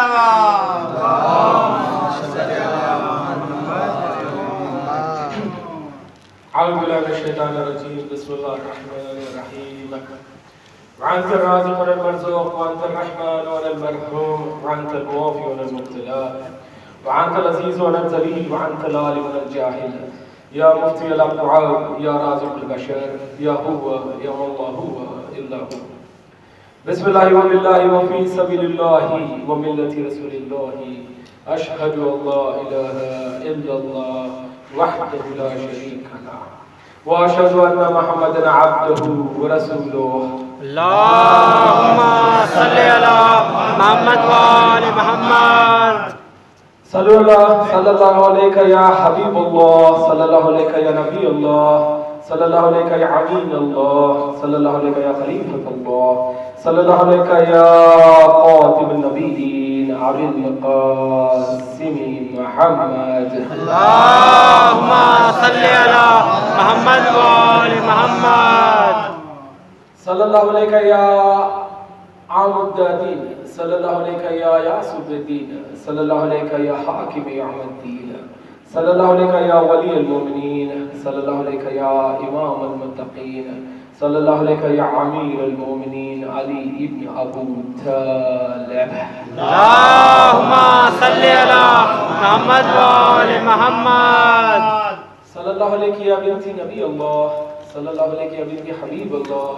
أعوذ بالله من الشيطان الرجيم بسم الله الرحمن الرحيم وأنت الرازق والمرزوق وأنت الرحمن والمرحوم وأنت الموافي والمبتلى وأنت العزيز وأنت الذليل وأنت العالم والجاهل يا مفتي الأبعاد يا رازق البشر يا هو يا الله هو إلا هو بسم الله وبالله وفي سبيل الله وملة رسول الله أشهد أن لا إله إلا الله وحده لا شريك له وأشهد أن محمدا عبده ورسوله اللهم صل على محمد وآل محمد صلى الله عليك يا حبيب الله صلى الله عليك يا نبي الله صلى الله عليك يا عمين الله صلى الله عليك يا خليفة الله صلى الله عليك يا خاتم النبيين أبي القاسم محمد اللهم صل على محمد وآل محمد صلى الله عليك يا عمود الدين صلى الله عليك يا ياسب الدين صلى الله عليك يا حاكم يوم الدين صلى الله عليك يا ولي المؤمنين صلى الله عليك يا إمام المتقين صلى الله عليك يا أمير المؤمنين علي ابن أبو طالب اللهم صل على محمد وآل محمد صلى الله عليك يا بنت نبي الله صلى الله عليك يا بنت حبيب الله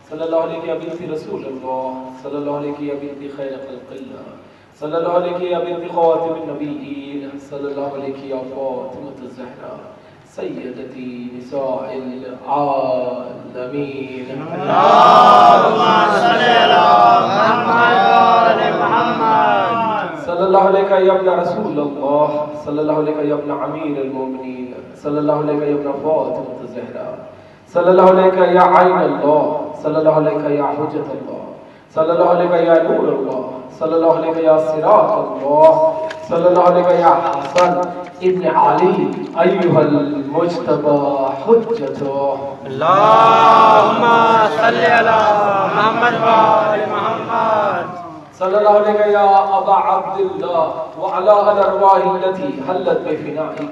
صلى الله عليك يا بنت رسول الله صلى الله عليك يا بنت خير خلق الله صلى الله عليك يا بنت خاتم النبيين صلى الله عليك يا فاطمة الزهراء سيدتي نساء العالمين اللهم صل على محمد وآل محمد صلى الله عليك يا ابن رسول الله صلى الله عليك يا ابن أمير المؤمنين صلى الله عليك يا ابن فاطمة الزهراء صلى الله عليك يا عين الله صلى الله عليك يا حجة الله صلى الله عليك يا نور الله صلى الله عليك يا صراط الله صلى الله عليك يا حسن ابن علي أيها المجتبى حجته اللهم صل على محمد وآل محمد صلى الله عليك يا أبا عبد الله وعلى الأرواح التي حلت بفنائك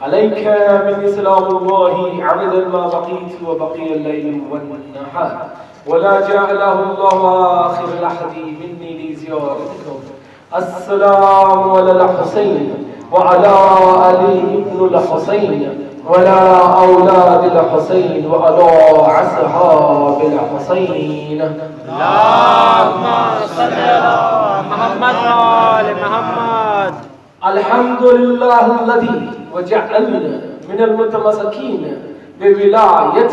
عليك من إسلام الله عبدا ما بقيت وبقي الليل والنهار ولا جعله الله آخر لحظ مني لزيارتكم السلام على الحسين وعلى علي ابن الحسين وعلى أولاد الحسين وعلى أصحاب الحسين اللهم صل على محمد وآل محمد الحمد لله الذي وجعلنا من المتمسكين بولاية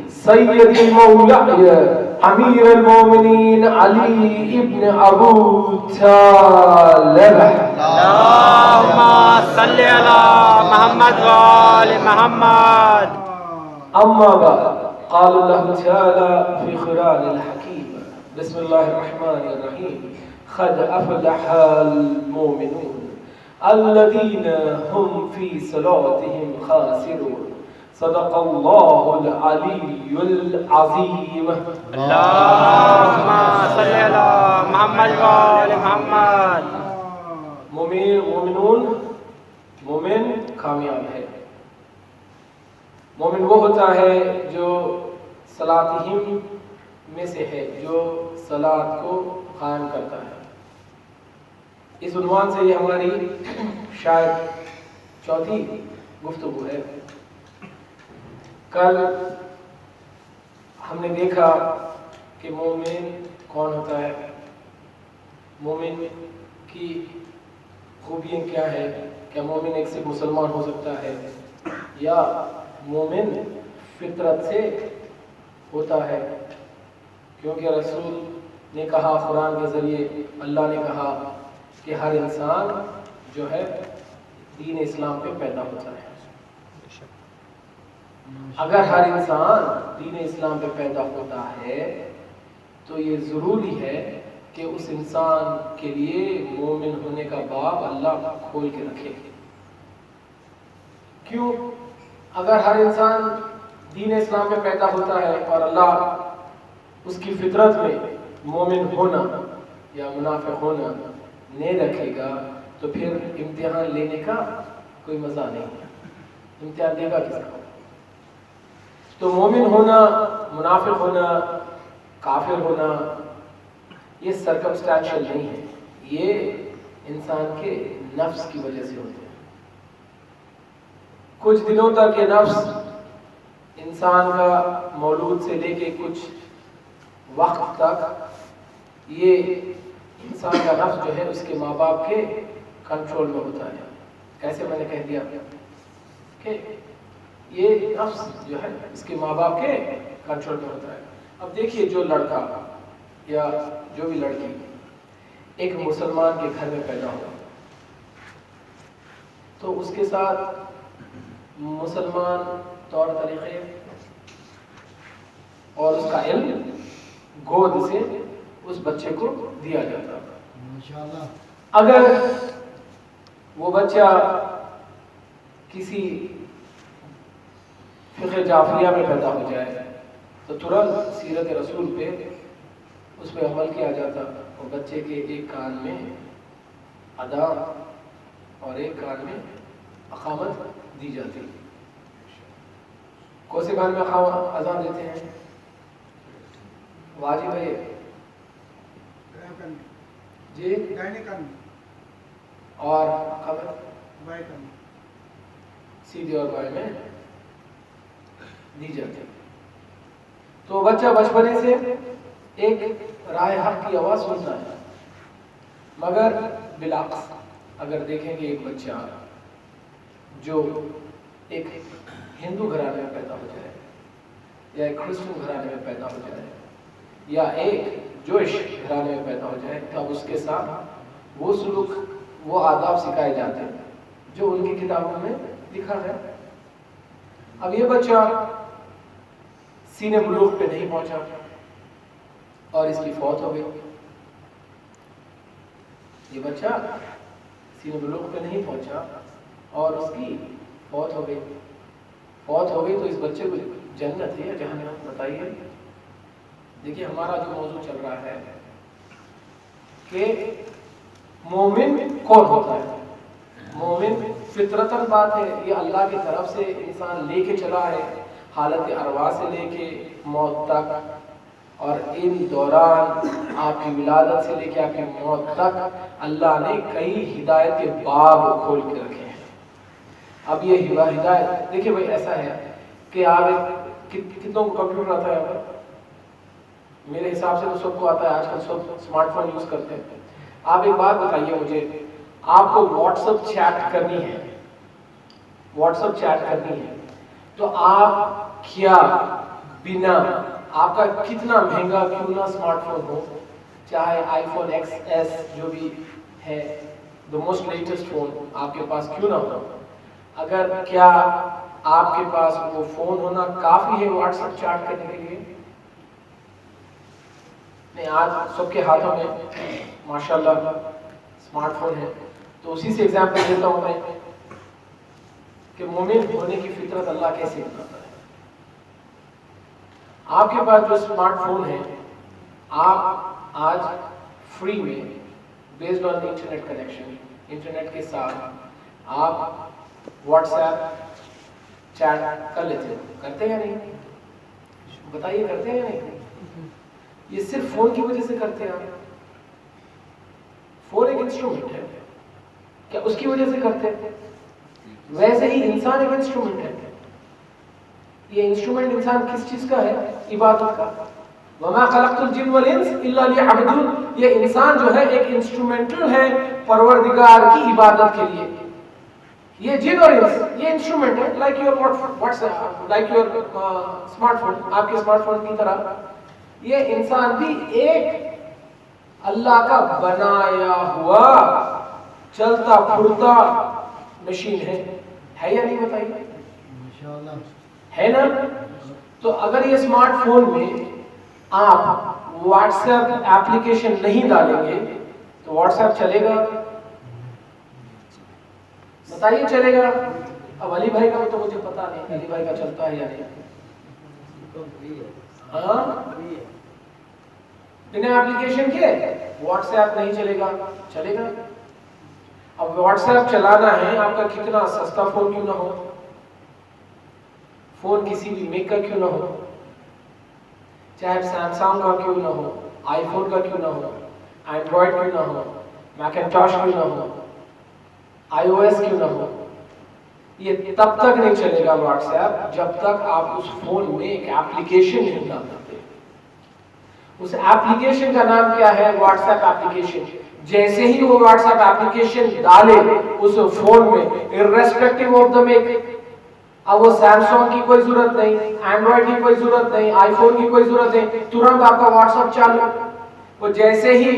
سيد مولاي أمير المؤمنين علي ابن أبو طالب اللهم صل على محمد وآل محمد أما بعد قال الله تعالى في قرآن الحكيم بسم الله الرحمن الرحيم قد أفلح المؤمنون الذين هم في صلاتهم خاشعون صدق الله العلي العظيم اللهم صل على محمد وآل محمد مومن کامیاب ہے مومن وہ ہوتا ہے جو صلاتہم میں سے ہے جو صلات کو قائم کرتا ہے اس عنوان سے یہ ہماری شاید چوتھی گفتگو ہے کل ہم نے دیکھا کہ مومن کون ہوتا ہے مومن کی خوبیاں کیا ہے کیا مومن ایک صرف مسلمان ہو سکتا ہے یا مومن فطرت سے ہوتا ہے کیونکہ رسول نے کہا قرآن کے ذریعے اللہ نے کہا کہ ہر انسان جو ہے دین اسلام پہ پیدا ہوتا ہے اگر ہر انسان دین اسلام پہ پیدا ہوتا ہے تو یہ ضروری ہے کہ اس انسان کے لیے مومن ہونے کا باب اللہ کھول کے رکھے کیوں اگر ہر انسان دین اسلام پہ پیدا ہوتا ہے اور اللہ اس کی فطرت میں مومن ہونا یا منافق ہونا نہیں رکھے گا تو پھر امتحان لینے کا کوئی مزہ نہیں ہے، امتحان دے گا کس کا؟ تو مومن ہونا، منافق ہونا، کافر ہونا یہ سرکمسٹینشل نہیں ہے، یہ انسان کے نفس کی وجہ سے ہوتے ہیں۔ کچھ دنوں تک یہ نفس انسان کا مولود سے لے کے کچھ وقت تک یہ انسان کا نفس جو ہے اس کے ماں باپ کے کنٹرول میں ہوتا ہے۔ کیسے میں نے کہہ دیا کہ یہ نفس جو ہے اس کے ماں باپ کے کنٹرول میں ہوتا ہے۔ اب دیکھیے جو لڑکا یا جو بھی لڑکی ایک مسلمان کے گھر میں پیدا ہوا تو اس کے ساتھ مسلمان طور طریقے اور اس کا علم گود سے اس بچے کو دیا جاتا۔ اگر وہ بچہ کسی فقہ جعفریہ میں پیدا ہو جائے تو ترنت سیرت رسول پہ اس پہ عمل کیا جاتا اور بچے کے ایک کان میں ادا اور ایک کان میں اقامت دی جاتی۔ کون سے کان میں اذان دیتے ہیں؟ واجب ہے جی، اور اقامت سیدھے اور بائیں میں دی جاتی۔ تو بچہ بچپنے سے ایک رائے حق کی آواز سنتا ہے، مگر بالعکس اگر دیکھیں گے ایک بچہ جو ایک ہندو گھرانے میں پیدا ہو جائے یا ایک کرسچن گھرانے میں پیدا ہو جائے یا ایک جوش گھرانے میں پیدا ہو جائے تو اب اس کے ساتھ وہ سلوک، وہ آداب سکھائے جاتے ہیں جو ان کی کتابوں میں لکھا ہے۔ اب یہ بچہ سینے بلوغ پہ نہیں پہنچا اور اس کی فوت ہو گئی، یہ بچہ سینے بلوغ پہ نہیں پہنچا اور اس کی فوت ہو گئی تو اس بچے کو جنت ہے یا جہنم؟ بتائیے۔ دیکھیے ہمارا جو موضوع چل رہا ہے کہ مومن کون ہوتا ہے۔ مومن فطرتاً بات ہے، یہ اللہ کی طرف سے انسان لے کے چلا ہے، حالت ارواح سے لے کے موت تک، اور ان دوران آپ کی ولادت سے لے کے آپ کی موت تک اللہ نے کئی ہدایت کے باب کھول کے رکھے ہیں۔ اب یہ ہدایت دیکھیے بھائی ایسا ہے کہ آپ کتنوں کو کمپیوٹر آتا ہے؟ میرے حساب سے تو سب کو آتا ہے، آج کل سب اسمارٹ فون یوز کرتے ہیں۔ آپ ایک بات بتائیے مجھے، آپ کو واٹس ایپ چیٹ کرنی ہے تو آپ کیا بنا آپ کا کتنا مہنگا کیوں نہ اسمارٹ فون ہو، چاہے آئی فون ایکس ایس جو بھی ہے the most latest فون آپ کے پاس کیوں نہ ہو، اگر کیا آپ کے پاس وہ فون ہونا کافی ہے واٹس ایپ چیٹ کرنے کے لیے؟ نہیں، آج سب کے ہاتھوں میں ماشاءاللہ اسمارٹ فون ہے۔ تو اسی سے ایگزامپل دیتا ہوں میں کہ مومن ہونے کی فطرت اللہ کیسے بتاتا ہے۔ آپ کے پاس جو اسمارٹ فون ہے، آپ آج فری میں based on internet connection, internet کے ساتھ آپ واٹس ایپ چیٹ کر لیتے ہو، کرتے ہیں یا نہیں؟ بتائیے کرتے ہیں یا نہیں؟ یہ صرف فون کی وجہ سے کرتے ہیں آپ؟ فون ایک انسٹرومنٹ ہے، کیا اس کی وجہ سے کرتے ہیں؟ ویسے ہی انسان ایک انسٹرومنٹ ہے۔ یہ انسٹرومنٹ انسان کس چیز کا ہے؟ عبادت کا۔ وما خلقت الجن والانس الا ليعبدون، یہ انسان جو ہے ایک انسٹرومنٹل ہے پروردگار کی عبادت کے لیے۔ یہ جن اور انس یہ انسٹرومنٹ ہے، like your what's app, like your smart phone, آپ کے اسمارٹ فون کی طرح یہ انسان بھی ایک اللہ کا بنایا ہوا چلتا پھرتا مشین ہے یا نہیں؟ بتائیے، ہے نا؟ تو اگر یہ اسمارٹ فون میں آپ واٹس ایپ ایپلیکیشن نہیں ڈالیں گے تو واٹس ایپ چلے گا؟ بتائیے چلے گا؟ اب علی بھائی کا تو مجھے پتا نہیں علی بھائی کا چلتا ہے یا نہیں۔ ہاں بنا اپلیکیشن کے واٹس ایپ نہیں چلے گا؟ چلے گا. اب واٹس ایپ چلانا ہے، آپ کا کتنا سستا فون کیوں نہ ہو، فون کسی بھی میک کا کیوں نہ ہو، چاہے سیمسنگ کا کیوں نہ ہو، آئی فون کا کیوں نہ ہو، اینڈرائڈ کیوں نہ ہو، میکنٹاش کیوں نہ ہو، آئی او ایس کیوں نہ ہو، یہ تب تک نہیں چلے گا واٹس ایپ جب تک آپ اس فون میں ایک ایپلیکیشن نہیں ڈال دیتے. اس ایپلیکیشن کا نام کیا ہے؟ What's app application. جیسے ہی وہ واٹس ایپ ایپلیکیشن ڈالے اس فون میں، irrespective of the make، اب وہ سیمسنگ کی کوئی ضرورت نہیں، اینڈرائڈ کی کوئی ضرورت نہیں، آئی فون کی کوئی ضرورت نہیں، ترنت آپ کا واٹس ایپ چالو. وہ جیسے ہی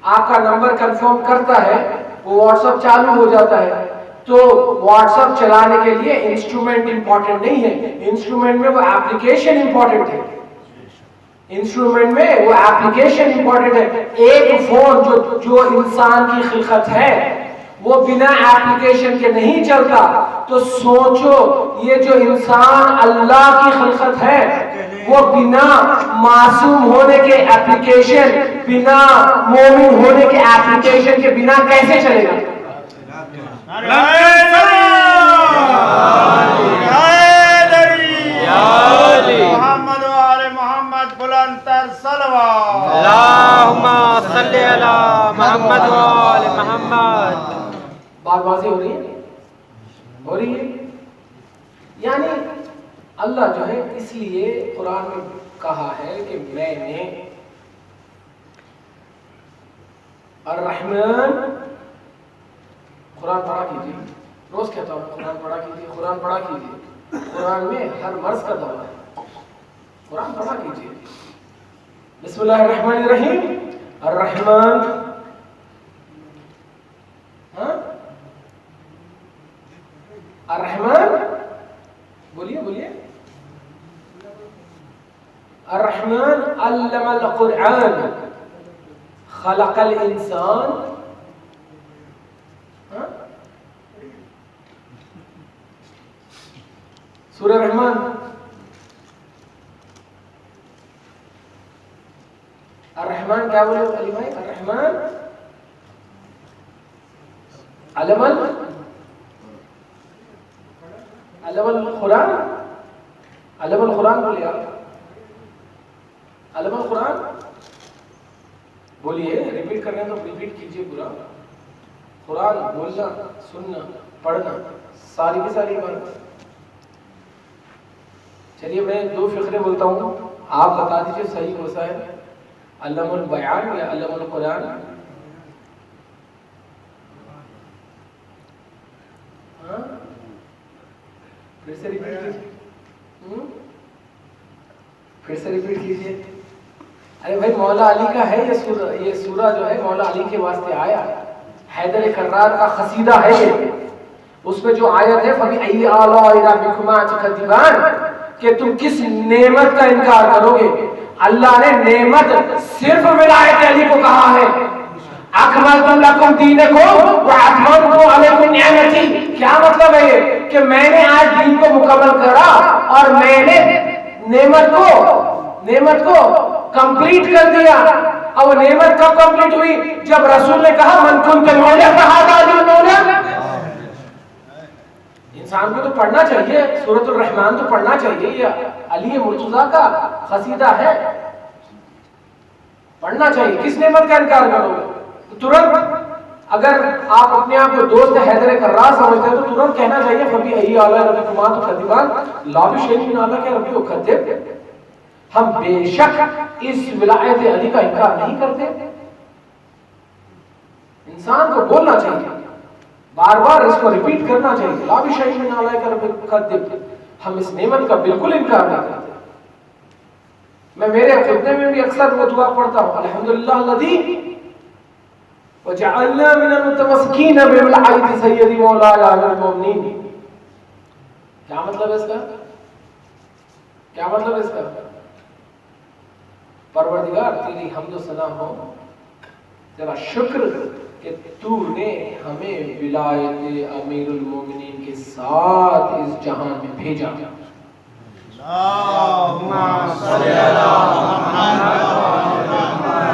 آپ کا نمبر کنفرم کرتا ہے وہ واٹس ایپ چالو ہو جاتا ہے. تو واٹس ایپ چلانے کے لیے انسٹرومنٹ امپورٹنٹ نہیں ہے، انسٹرومنٹ میں وہ ایپلیکیشن امپورٹنٹ ہے. انسٹرومنٹ میں وہ ایپلیکیشن امپورٹنٹ ہے. ایک فون جو انسان کی خلقت ہے وہ بنا ایپلیکیشن کے نہیں چلتا. تو سوچو یہ جو انسان اللہ کی خلقت ہے وہ بنا معصوم ہونے کے ایپلیکیشن، بنا مومن ہونے کے ایپلیکیشن کے بنا کیسے چلے گا؟ محمد وآل محمد بلندتر صلوات. اللہم صلی علی محمد وآل محمد. بات واضح ہو رہی ہے؟ ہو رہی ہے. یعنی اللہ جو ہے اس لیے قرآن میں کہا ہے کہ میں نے الرحمن، قرآن پڑھا کیجیے، روز کہتا ہوں قرآن پڑھا کیجیے، قرآن پڑھا کیجیے. قرآن میں ہر مرض کا دوا ہے، قرآن پڑھا کیجیے. بسم اللہ الرحمن الرحیم. الرحمن، الرحمن بولیے بولیے. الرحمن علم القرآن خلق الانسان. سورہ رحمان. الرحمن کیا بولے علی بھائی؟ الرحمن علم القرآن، علم القرآن بولیے آپ. علم القرآن بولیے، ریپیٹ کرنا تو ریپیٹ کیجیے پورا. قرآن بولنا، سننا، پڑھنا ساری کی ساری بات. چلیے میں دو فقرے بولتا ہوں، آپ بتا دیجیے صحیح کون سا ہے، علم البیان یا علم القرآن؟ پھر سے ریپیٹ کیجیے، پھر سے ریپیٹ کیجیے. ارے بھائی مولا علی کا ہے یہ سورہ جو ہے مولا علی کے واسطے آیا، حیدر کرار کا قصیدہ ہے یہ. اس میں جو آیت ہے فَبِأَيِّ آلَاءِ رَبِّكُمَا تُكَذِّبَانِ، کہ تم کس نعمت کا انکار کرو گے. اللہ نے نعمت صرف ولایت علی کو کہا ہے. اکملت لکم دینکم واتممت علیکم نعمتی. کیا مطلب ہے یہ کہ میں نے آج دین کو مکمل کرا اور میں نے نعمت کو کمپلیٹ کر دیا. اب وہ نعمت کب کمپلیٹ ہوئی؟ جب رسول نے کہا من کنت مولا فہذا المولا. انسان کو تو پڑھنا چاہیے، سورۃ الرحمن تو پڑھنا چاہیے، یہ علی مرتضیٰ کا قصیدہ ہے، پڑھنا چاہیے. کس نعمت کا انکار کرو گے؟ ترنت اگر آپ اپنے آپ کو دوست حیدر کرار سمجھتے ہیں تو ترنت کہنا چاہیے فَبِأَيِّ آلَاءِ رَبِّكُمَا تُكَذِّبَانِ لَا بِشَيْءٍ مِّنْ آلَاءِ رَبِّي أُكَذِّبُ. ہم بے شک اس ولایت علی کا انکار نہیں کرتے. انسان کو بولنا چاہیے، بار بار اس کو ریپیٹ کرنا چاہیے، لا بشیء من آلائک ربک کذب. ہم اس نعمت کا بالکل انکار نہیں کرتے. میں میرے خطبے میں بھی اکثر وہ دعا پڑھتا ہوں، الحمدللہ الذی وجعلنا من المتمسکین بولایت سیدی مولانا امیر المومنین. کیا مطلب ہے اس کا؟ کیا مطلب ہے اس کا؟ پروردگار تیری حمد و ثنا ہو، تیرا شکر کہ تو نے ہمیں ولایت امیر المومنین کے ساتھ اس جہان میں بھیجا. اللہم صلی علی محمد.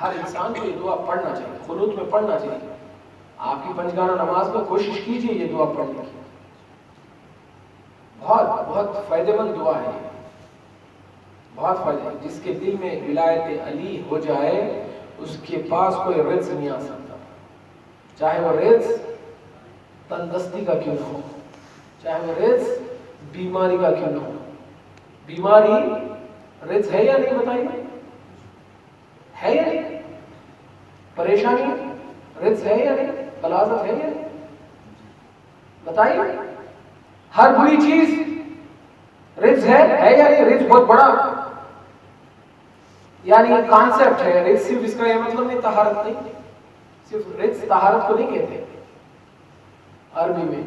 ہر انسان کو یہ دعا پڑھنا چاہیے, قنوت میں پڑھنا چاہیے. آپ کی پنجگانہ نماز میں کوشش کیجیے یہ دعا پڑھنے کی. بہت بہت فائدہ مند دعا ہے, بہت فائدہ. جس کے دل میں ولایت علی ہو جائے اس کے پاس کوئی رزق نہیں آ سکتا, چاہے وہ رزق تندرستی کا کیوں نہ ہو, چاہے وہ رزق بیماری کا کیوں نہ ہو. بیماری رزق ہے یا نہیں بتائیے, ہے یا نہیں؟ پریشانی رزق ہے یا نہیں؟ غلاظت ہے یا نہیں؟ بتائیے. ہر بری چیز رزق ہے یا نہیں؟ رزق بہت بڑا یعنی کانسیپٹ ہے. رزق صرف اس کا یہ مطلب نہیں طہارت نہیں, صرف رزق طہارت کو نہیں کہتے عربی میں.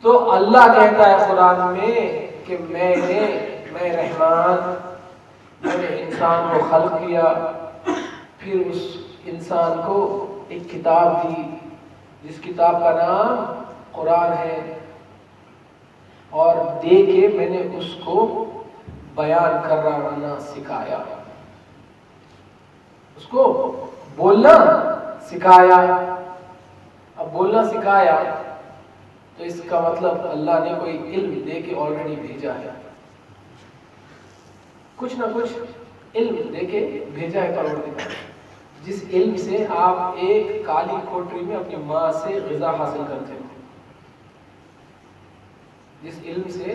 تو اللہ کہتا ہے قرآن میں کہ میں رحمان, میں نے انسان کو خلق کیا, پھر اس انسان کو ایک کتاب دی جس کتاب کا نام قرآن ہے, اور دے کے میں نے اس کو بیان کرنا سکھایا, اس کو بولنا سکھایا. اب بولنا سکھایا تو اس کا مطلب اللہ نے کوئی علم دے کے آلریڈی بھیجا ہے, کچھ نہ کچھ علم دے کے بھیجا ہے پروردگار, جس علم سے آپ ایک کالی کھوٹری میں اپنی ماں سے غذا حاصل کرتے ہو, جس علم سے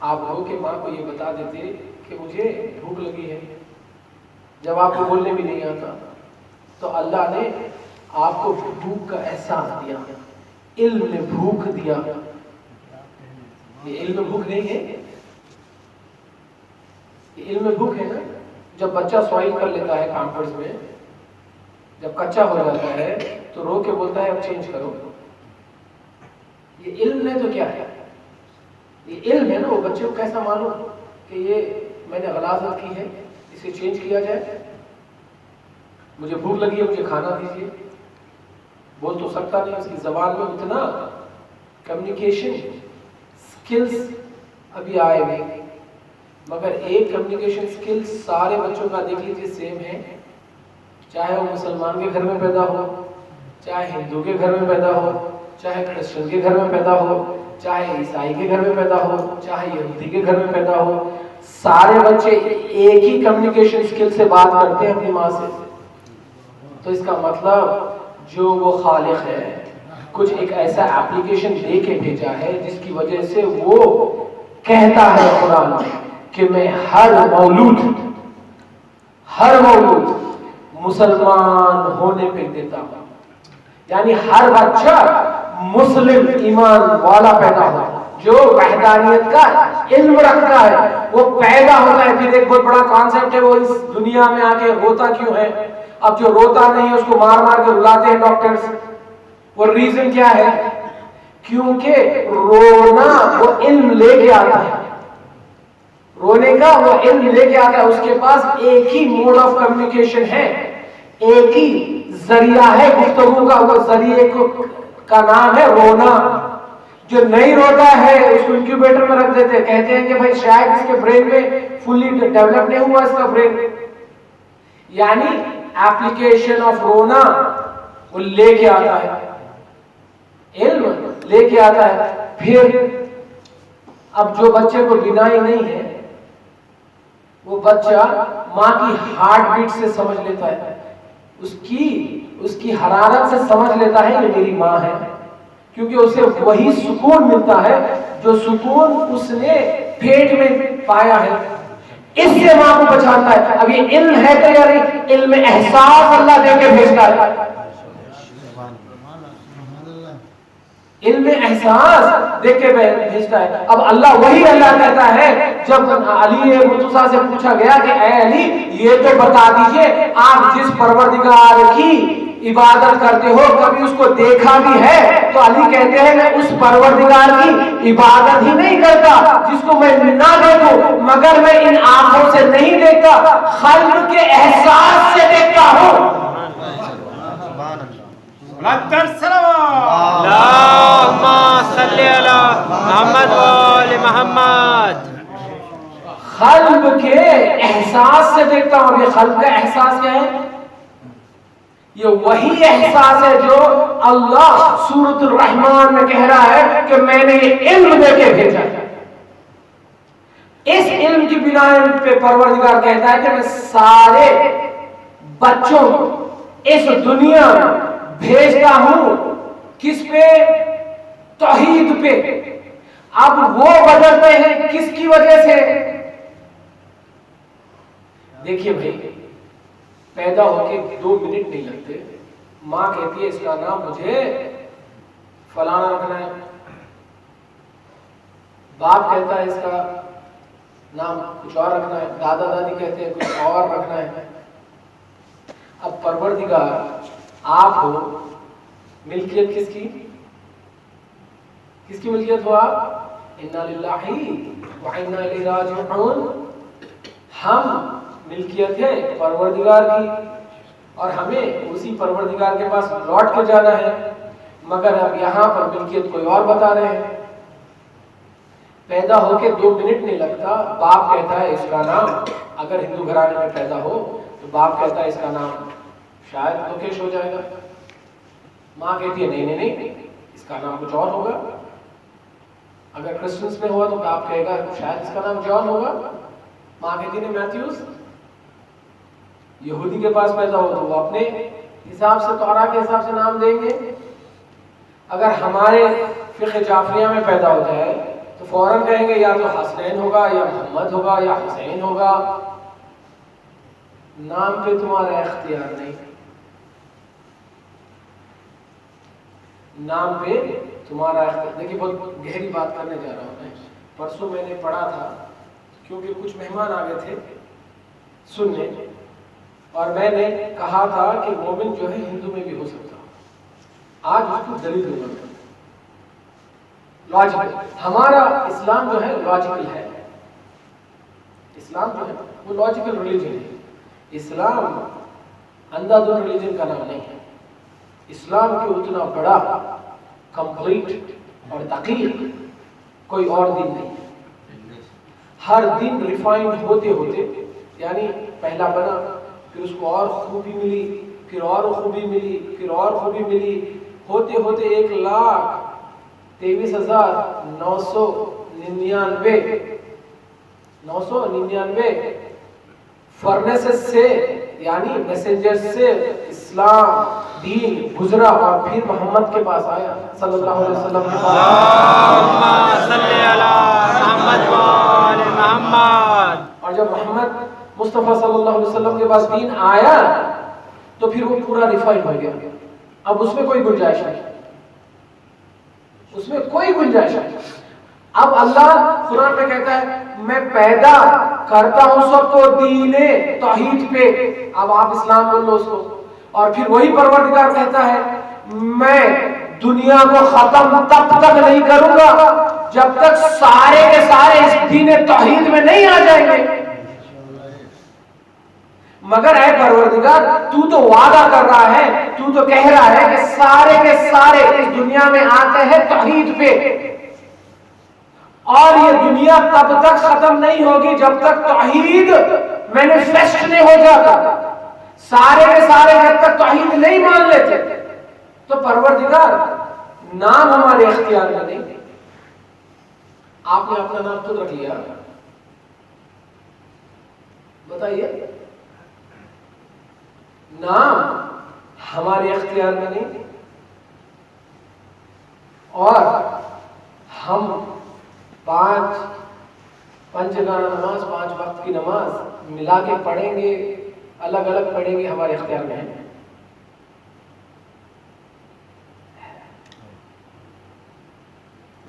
آپ رو کے ماں کو یہ بتا دیتے کہ مجھے بھوک لگی ہے جب آپ کو بولنے بھی نہیں آتا. تو اللہ نے آپ کو بھوک کا احساس دیا, علم نے بھوک دیا. یہ علم بھوک نہیں ہے, یہ علم بھوک ہے نا. جب بچہ سوائل کر لیتا ہے کانفرنس میں, جب کچا ہو جاتا ہے تو رو کے بولتا ہے اب چینج کرو. یہ علم نے تو کیا ہے, یہ علم ہے نا. وہ بچے کو کیسا معلوم کہ یہ میں نے غلاظت کی ہے, اسے چینج کیا جائے, مجھے بھوک لگی ہے مجھے کھانا دیجیے. بول تو سکتا نہیں, اس کی زبان میں اتنا کمیونیکیشن سکلز ابھی آئے نہیں, مگر ایک کمیونیکیشن سکلز سارے بچوں کا دیکھ لیجیے سیم ہے, چاہے وہ مسلمان کے گھر میں پیدا ہو, چاہے ہندو کے گھر میں پیدا ہو, چاہے کرسچن کے گھر میں پیدا ہو, چاہے عیسائی کے گھر میں پیدا ہو, چاہے یہودی کے گھر میں پیدا ہو, سارے بچے ایک ہی کمیونیکیشن سکل سے بات کرتے ہیں اپنی ماں سے. تو اس کا مطلب جو وہ خالق ہے کچھ ایک ایسا ایپلیکیشن دے کے بھیجا ہے جس کی وجہ سے وہ کہتا ہے قرآن میں کہ میں ہر مولود مسلمان ہونے پہ دیتا ہوں. یعنی ہر بچہ مسلم ایمان والا پیدا ہو جو وحدانیت کا علم رکھتا ہے, وہ پیدا ہوتا ہے. پھر ایک بہت بڑا کانسیپٹ ہے, وہ اس دنیا میں آ کے روتا کیوں ہے. اب جو روتا نہیں ہے اس کو مار مار کے رلاتے ہیں ڈاکٹرز. وہ ریزن کیا ہے, کیونکہ رونا وہ علم لے کے آتا ہے, رونے کا وہ علم لے کے آتا ہے. اس کے پاس ایک ہی موڈ آف کمیونیکیشن ہے, ایک ہی ذریعہ ہے گفتگو کا, وہ ذریعے کا نام ہے رونا. جو نہیں روتا ہے اس کو انکیوبیٹر میں رکھ دیتے ہیں, کہتے ہیں کہ بھائی شاید اس کے برین میں فلی ڈیولپ نہیں ہوا اس کا برین. یعنی ایپلیکیشن آف رونا وہ لے کے آتا ہے, علم لے کے آتا ہے. پھر اب جو بچے کو بینائی نہیں ہے وہ بچہ ماں کی ہارٹ بیٹ سے سمجھ لیتا ہے, اس کی حرارت سے سمجھ لیتا ہے یہ میری ماں ہے, کیونکہ اسے وہی سکون ملتا ہے جو سکون اس نے پیٹ میں پایا ہے. اس سے ماں کو بچاتا ہے. اب یہ علم ہے کہ یار علم احساس اللہ دے کے بھیجتا ہے, علم احساس دے کے بھیجتا ہے. اب اللہ وہی اللہ کہتا ہے, جب علی مرتضیٰ سے پوچھا گیا کہ اے علی یہ تو بتا دیجئے آپ جس پروردگار کی عبادت کرتے ہو کبھی اس کو دیکھا بھی ہے؟ تو علی کہتے ہیں میں اس پروردگار کی عبادت ہی نہیں کرتا جس کو میں نہ دیکھوں, مگر میں ان آنکھوں سے نہیں دیکھتا, خلق کے احساس سے دیکھتا ہوں. اللہم صلی علی محمد و آل محمد. قلب کے احساس سے دیکھتا ہوں. یہ قلب کا احساس کیا ہے؟ یہ وہی احساس ہے جو اللہ سورۃ الرحمن میں کہہ رہا ہے کہ میں نے یہ علم دے کے بھیجا ہے. اس علم کی بنا پہ پروردگار کہتا ہے کہ میں سارے بچوں کو اس دنیا میں بھیجتا ہوں. کس پہ؟ توحید پہ. اب وہ بدلتے ہیں کس کی وجہ سے؟ دیکھیے بھائی، پیدا ہو کے 2 منٹ نہیں لگتے. ماں کہتی ہے اس کا نام مجھے فلانا رکھنا ہے، باپ کہتا ہے اس کا نام کچھ اور رکھنا ہے، دادا دادی کہتے ہیں کچھ اور رکھنا ہے. اب پروردگار آپ ہو، ملکیت کس کی؟ کس کی ملکیت ہو آپ؟ انا للہ و انا الیہ راجعون. ہم ملکیت ہے پروردگار کی اور ہمیں اسی پروردگار کے پاس لوٹ کے جانا ہے. مگر اب یہاں پر ملکیت کوئی اور بتا رہے ہیں. پیدا ہو کے 2 منٹ نہیں لگتا، باپ کہتا ہے اس کا نام، اگر ہندو گھرانے میں پیدا ہو تو باپ کہتا ہے اس کا نام شاید لوکیش ہو جائے گا. ماں کہتی ہے نہیں نہیں نہیں، اس کا نام کچھ اور ہوگا. اگر کرسچنس میں ہوا تو باپ کہے گا شاید اس کا نام جان ہوگا. ماں کہتی ہے میتھیوس. یہودی کے پاس پیدا ہو تو وہ اپنے حساب سے، تورا کے حساب سے نام دیں گے. اگر ہمارے فقہ جعفریہ میں پیدا ہو جائے تو فوراً کہیں گے یا تو حسنین ہوگا یا محمد ہوگا یا حسین ہوگا. نام پہ تمہارا اختیار نہیں. نام پہ تمہارا اختیار. دیکھیے بہت گہری بات کرنے جا رہا ہوں میں. پرسوں میں نے پڑھا تھا کیونکہ کچھ مہمان آ گئے تھے سننے، اور میں نے کہا تھا کہ مومن جو ہے ہندو میں بھی ہو سکتا. آج اس کو دلیل دوں گا. لاجیکل ہمارا اسلام جو ہے لاجیکل ہے. اسلام جو ہے وہ لاجیکل ریلیجن ہے. اسلام اندھا دھند ریلیجن کا نام نہیں ہے. اسلام کے اتنا بڑا کمپلیٹ اور دقیق کوئی اور دین نہیں ہے. ہر دن ریفائنڈ ہوتے ہوتے، یعنی پہلا بنا پھر اس کو اور خوبی ملی، پھر اور خوبی ملی، پھر اور خوبی ملی، ہوتے ہوتے 1,23,999 فرنسز سے یعنی میسنجر سے اسلام دین گزرا اور پھر محمد کے پاس آیا صلی اللہ علیہ وسلم کے پاس. اللہم صلی علی محمد و آل محمد. اور جب محمد مصطفیٰ صلی اللہ علیہ وسلم کے پاس دین آیا تو پھر وہ پورا ریفائن ہو گیا. اب اس میں کوئی گنجائش نہیں، اس میں کوئی گنجائش نہیں. اب اللہ قرآن میں کہتا ہے میں پیدا کرتا ہوں سب کو دین توحید پہ. اب آپ اسلام بول لو اس کو. اور پھر وہی پروردگار کہتا ہے میں دنیا کو ختم تب تک نہیں کروں گا جب تک سارے کے سارے اس دین توحید میں نہیں آ جائیں گے. مگر اے پروردگار تو تو وعدہ کر رہا ہے، تو تو کہہ رہا ہے کہ سارے کے سارے اس دنیا میں آتے ہیں توحید پہ، اور یہ دنیا تب تک ختم نہیں ہوگی جب تک توحید مینیفیسٹ نہیں ہو جاتا. سارے کے سارے جب تک توحید نہیں مان لیتے تو پروردگار نام ہمارے اختیار میں نہیں. آپ نے اپنا نام خود رکھ لیا، بتائیے. نام ہمارے اختیار میں نہیں، اور ہم 5 جگانہ نماز، 5 وقت کی نماز ملا کے پڑھیں گے، الگ الگ پڑھیں گے، ہمارے اختیار میں ہے.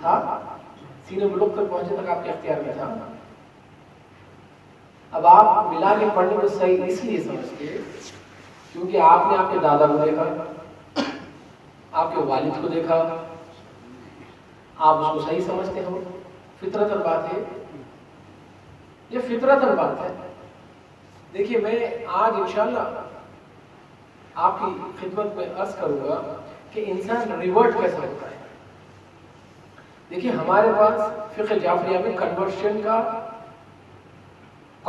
تھا سینے ملک تک پہنچے تک آپ کے اختیار میں تھا. اب آپ ملا کے پڑھنے کو صحیح اس لیے سمجھتے کیونکہ آپ نے آپ کے دادا کو دیکھا، آپ کے والد کو دیکھا، آپ اس کو صحیح سمجھتے ہو. فطرتاً بات ہے، یہ فطرتاً بات ہے. دیکھیے میں آج انشاءاللہ آپ کی خدمت میں عرض کروں گا کہ انسان ریورٹ کیسا ہوتا ہے. دیکھیے ہمارے پاس فقہ جعفریہ میں کنورشن کا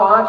5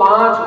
5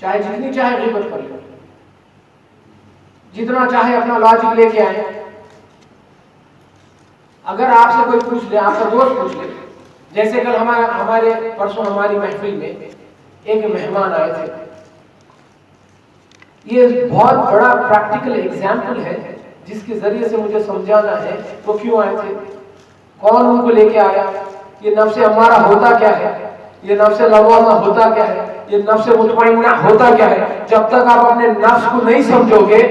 چاہے جتنی چاہے غیبت کر لیں، جتنا چاہے اپنا لاجک لے کے آئیں. اگر آپ سے کوئی پوچھ لے، آپ کا دوست پوچھ لے، جیسے کل ہمارے پرسوں ہماری محفل میں ایک مہمان آئے تھے. یہ بہت بڑا پریکٹیکل ایگزامپل ہے جس کے ذریعے سے مجھے سمجھانا ہے وہ کیوں آئے تھے، کون ان کو لے کے آیا، یہ نفس ہمارا ہوتا کیا ہے، یہ نفس لوامہ ہوتا کیا ہے، یہ نفس مطمئنہ ہوتا کیا ہے. جب تک آپ اپنے نفس کو نہیں سمجھو گے،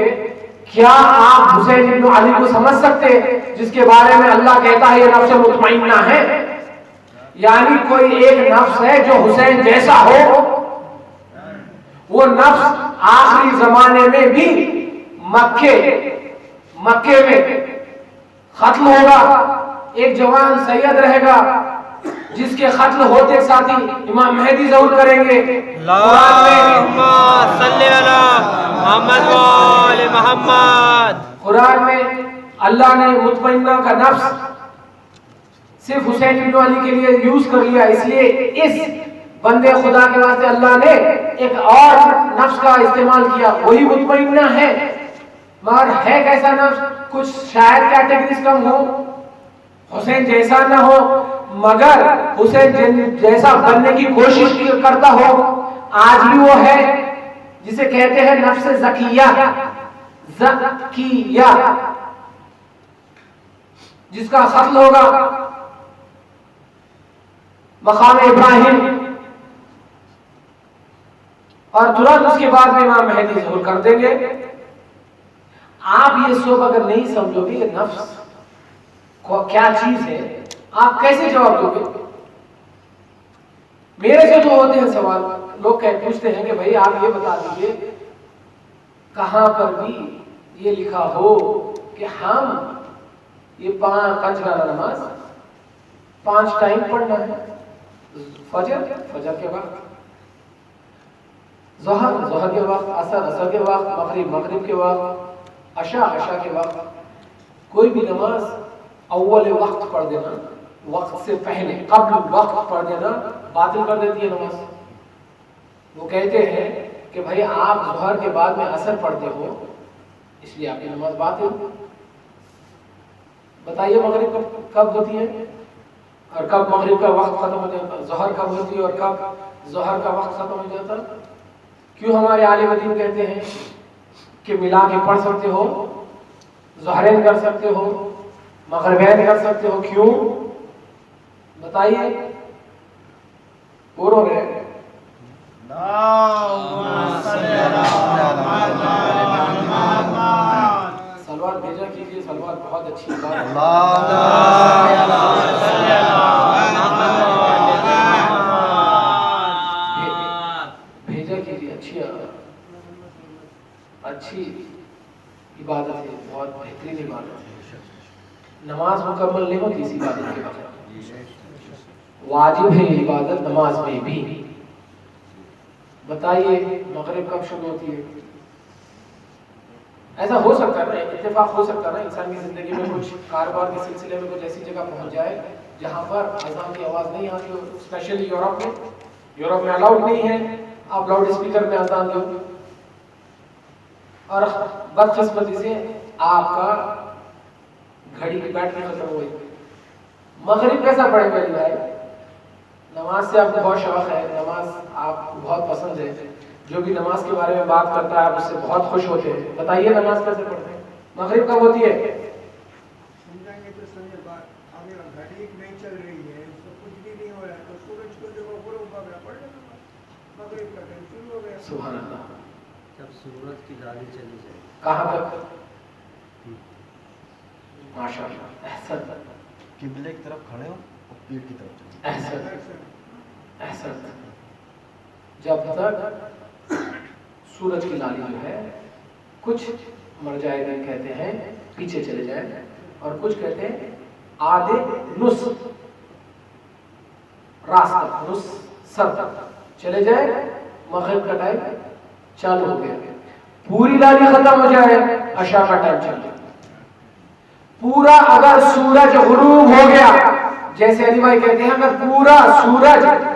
کیا آپ حسین ابن علی کو سمجھ سکتے جس کے بارے میں اللہ کہتا ہے یہ نفس مطمئنہ ہے؟ یعنی کوئی ایک نفس ہے جو حسین جیسا ہو. وہ نفس آخری زمانے میں بھی مکے میں قتل ہوگا. ایک جوان سید رہے گا جس کے قتل ہوتے ساتھ ہی امام مہدی ظہور کریں گے. اللہم صلی علی محمد و آل محمد. قرآن میں اللہ نے مطمئنہ کا نفس صرف حسین ابن علی کے لیے یوز کر لیا، اس لیے اس بندے خدا کے واسطے اللہ نے ایک اور نفس کا استعمال کیا، وہی مطمئنہ ہے. مگر ہے کیسا نفس؟ کچھ شاید کیٹیگریز کم ہو، حسین جیسا نہ ہو مگر حسین جیسا بننے کی کوشش کرتا ہو. آج بھی وہ ہے جسے کہتے ہیں نفس زکیہ، جس کا قتل ہوگا مقام ابراہیم، اور ترنت اس کے بعد میں امام مہدی ظہور کر دیں گے. آپ یہ سب اگر نہیں سمجھو گے یہ نفس کیا چیز ہے، آپ کیسے جواب دو گے؟ میرے سے تو ہوتے ہیں سوال، لوگ پوچھتے ہیں کہ بھائی آپ یہ بتا دیجئے کہاں پر بھی یہ لکھا ہو کہ ہم یہ 5 نماز 5 ٹائم پڑھنا ہے، فجر کے وقت، ظہر کے وقت، عصر کے وقت، مغرب کے وقت، عشاء کے وقت. کوئی بھی نماز اول وقت پڑھ دینا، وقت سے پہلے قبل وقت پڑھ دینا باطل کر دیتی ہے نماز. وہ کہتے ہیں کہ بھائی آپ ظہر کے بعد میں عصر پڑھتے ہو اس لیے آپ کی نماز باطل. بتائیے مغرب کب ہوتی ہے اور کب مغرب کا وقت ختم ہو جاتا، ظہر کب ہوتی ہے اور کب ظہر کا وقت ختم ہو جاتا؟ کیوں ہمارے عالم دین کہتے ہیں کہ ملا کے پڑھ سکتے ہو، ظہرین کر سکتے ہو، مغربین کر سکتے ہو؟ کیوں بتائیے؟ بولو رہے سلوات بھیجا کیجیے، سلوات بہت اچھی بات ہے. بھیجا کیجیے، اچھی عبادت ہے، بہت بہترین عبادت ہے. نماز مکمل نہیں ہوتی اس عبادت کے بغیر، واجب ہے یہ عبادت نماز میں بھی. بتائیے مغرب کب شروع ہوتی ہے؟ ایسا ہو سکتا ہے نا، اتفاق ہو سکتا ہے نا انسان کی زندگی میں کچھ کاروبار کے سلسلے میں کچھ ایسی جگہ پہنچ جائے جہاں پر اذان کی آواز نہیں آتی ہو. اسپیشلی یورپ میں الاؤڈ نہیں ہے آپ لاؤڈ اسپیکر میں اذان دو، اور بدقسمتی سے آپ کا گھڑی کی بیٹری ختم ہو گئی. مغرب کیسا پڑھے میرے بھائی؟ نماز سے آپ کو بہت شوق ہے، نماز آپ کو بہت پسند ہے، جو بھی نماز کے بارے میں بات کرتا ہے آپ اس سے بہت خوش ہوتے ہیں. بتائیے نماز کیسے پڑھتے ہیں؟ مغرب کب ہوتی ہے؟ سبحان اللہ. جب سورج کی داڑھی چلی جائے کہاں تک؟ ماشاء اللہ، احسن. قبلے کی طرف کھڑے ہو اور پیٹ کی طرف چلے. احسن. جب تک سورج کی لالی جو ہے، کچھ مرجائے کہتے ہیں پیچھے چلے جائیں اور کچھ کہتے ہیں آدھے نص راستہ، نص سر تک چلے جائیں، مغرب کا ٹائم چالو ہو گیا. پوری لالی ختم ہو جائے، عشاء کا ٹائم چل جائے. پورا اگر سورج غروب ہو گیا، جیسے علی بھائی کہتے ہیں اگر پورا سورج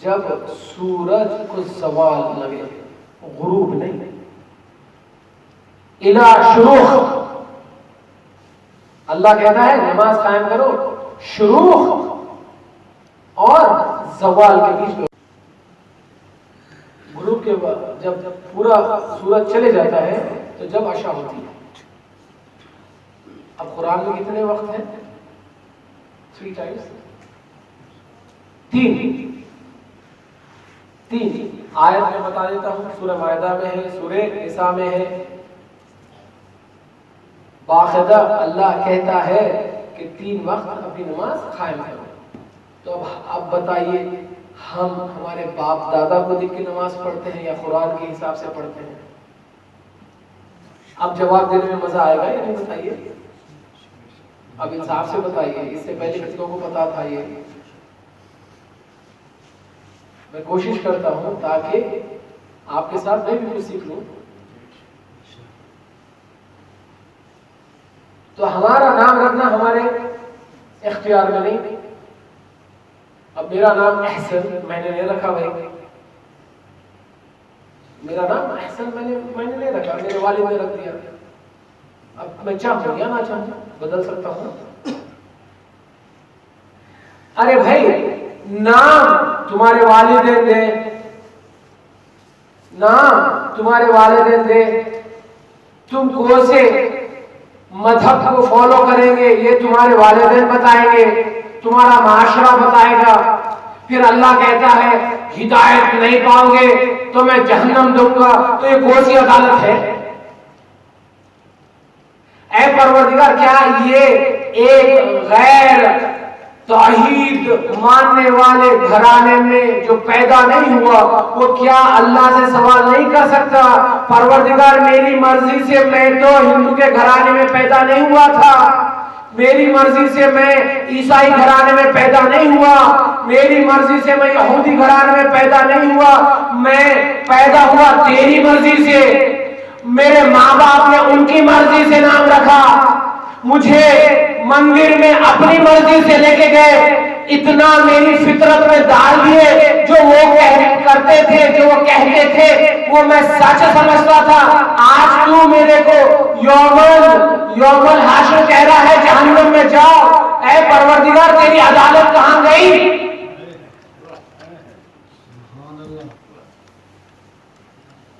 جب سورج کو زوال لگے، غروب نہیں، الا شروق، اللہ کہتا ہے نماز قائم کرو شروق اور زوال کے بیچ میں، غروب کے بعد جب پورا سورج چلے جاتا ہے تو جب عشاء ہوتی ہے۔ اب قرآن میں کتنے وقت ہیں؟ 3 times، تین آیت میں بتا دیتا ہوں، سورہ مائدہ میں ہے، سورہ نساء میں ہے، باقاعدہ اللہ کہتا ہے کہ 3 وقت اپنی نماز قائم کرو۔ تو اب بتائیے ہم ہمارے باپ دادا کو دیکھ کے نماز پڑھتے ہیں یا قرآن کے حساب سے پڑھتے ہیں؟ اب جواب دینے میں مزہ آئے گا یا نہیں بتائیے؟ اب انصاف سے بتائیے، اس سے پہلے کتنوں کو پتا تھا یہ؟ میں کوشش کرتا ہوں تاکہ آپ کے ساتھ میں بھی کچھ سیکھ لوں۔ تو ہمارا نام رکھنا ہمارے اختیار میں نہیں۔ اب میرا نام احسن میں نے نہیں رکھا بھائی، میرا نام احسن میں نے نہیں رکھا، میرے والد نے رکھ دیا۔ اب میں چاہوں یا نہ چاہوں بدل سکتا ہوں؟ ارے بھائی نام تمہارے والدین دے، نام تمہارے والدین دے، تم کون سے مذہب کو فالو کریں گے یہ تمہارے والدین بتائیں گے، تمہارا معاشرہ بتائے گا۔ پھر اللہ کہتا ہے ہدایت نہیں پاؤ گے تو میں جہنم دوں گا، تو یہ کون سی عدالت ہے؟ اے پروردگار، کیا یہ ایک غیر توحید ماننے والے گھرانے میں جو پیدا نہیں ہوا وہ کیا اللہ سے سوال نہیں کر سکتا؟ پروردگار میری مرضی سے میں تو ہندو کے گھرانے میں پیدا نہیں ہوا تھا، میری مرضی سے میں عیسائی گھرانے میں پیدا نہیں ہوا، میری مرضی سے میں یہودی گھرانے میں پیدا نہیں ہوا، میں پیدا ہوا تیری مرضی سے۔ میرے ماں باپ نے ان کی مرضی سے نام رکھا، مجھے مندر میں اپنی مرضی سے لے کے گئے، اتنا میری فطرت میں ڈال دیے، جو وہ کرتے تھے جو وہ کہتے تھے وہ میں سچ سمجھتا تھا۔ آج تو میرے کو یوم الحشر کہہ رہا ہے جہنم میں جاؤ، اے پروردگار تیری عدالت کہاں گئی؟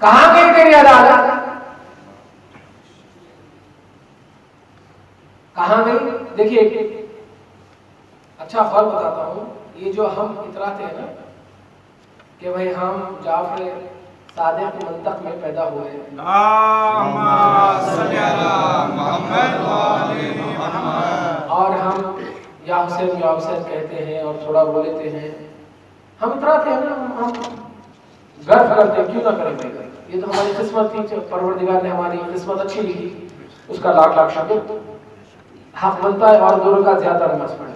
کہاں گئی تیری عدالت؟ کہاں گئی؟ دیکھیے اچھا خبر بتاتا ہوں، یہ جو ہم اتراتے ہیں نا کہ بھئی ہم جعفر صادق کی منطق میں پیدا ہوئے، اور ہم یا حسین کہتے ہیں اور تھوڑا بولتے ہیں، ہم اتراتے ہیں نا، ہم گرف کرتے ہیں، کیوں نہ کریں گے؟ یہ تو ہماری قسمت تھی، پروردگار نے ہماری قسمت اچھی لکھی، اس کا لاکھ لاکھ شکر۔ حق بنتا ہے اور 2 رکعت زیادہ نماز پڑھے،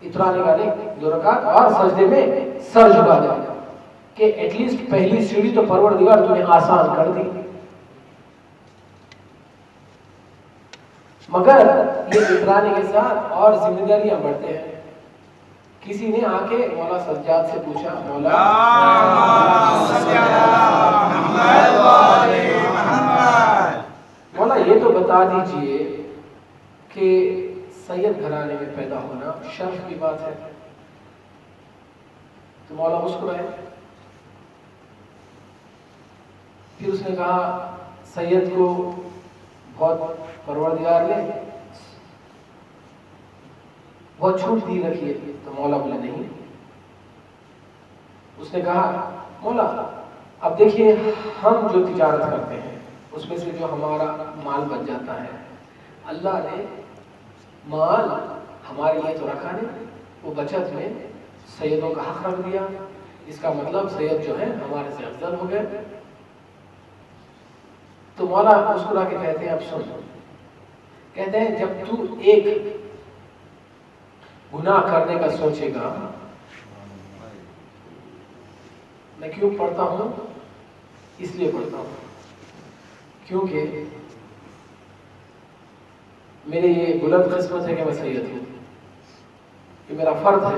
اترانے کا نہیں، 2 رکعت اور سجدے میں سر جھکا دے کہ ایٹ لیسٹ پہلی سیڑھی تو پروردگار تمہیں آسان کر دی۔ مگر یہ اترانے کے ساتھ اور ذمہ داریاں بڑھتے ہیں۔ کسی نے آ کے مولا سجاد سے پوچھا، مولا یہ تو بتا دیجئے کہ سید گھرانے میں پیدا ہونا شرف کی بات ہے؟ تو مولا مسکرائے، پھر اس نے کہا سید کو بہت پروردگار نے بہت چھوٹ دی رکھی ہے۔ تو مولا بولے نہیں۔ اس نے کہا مولا اب دیکھیے ہم جو تجارت کرتے ہیں اس میں سے جو ہمارا مال بچ جاتا ہے، اللہ نے مال ہمارے لیے تو رکھا نہیں، وہ بچت میں سیدوں کا حق رکھ دیا، اس کا مطلب سید جو ہے ہمارے سے افضل ہو گئے۔ تو مولا مسکرا کے کہتے ہیں اب سن، کہتے ہیں جب تو ایک گناہ کرنے کا سوچے گا، میں کیوں پڑھتا ہوں؟ اس لیے پڑھتا ہوں کیونکہ میرے یہ بلند قسمت ہے کہ میں سید ہوں، یہ میرا فرض ہے۔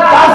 10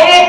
1।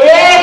1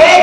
1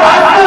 10।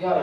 11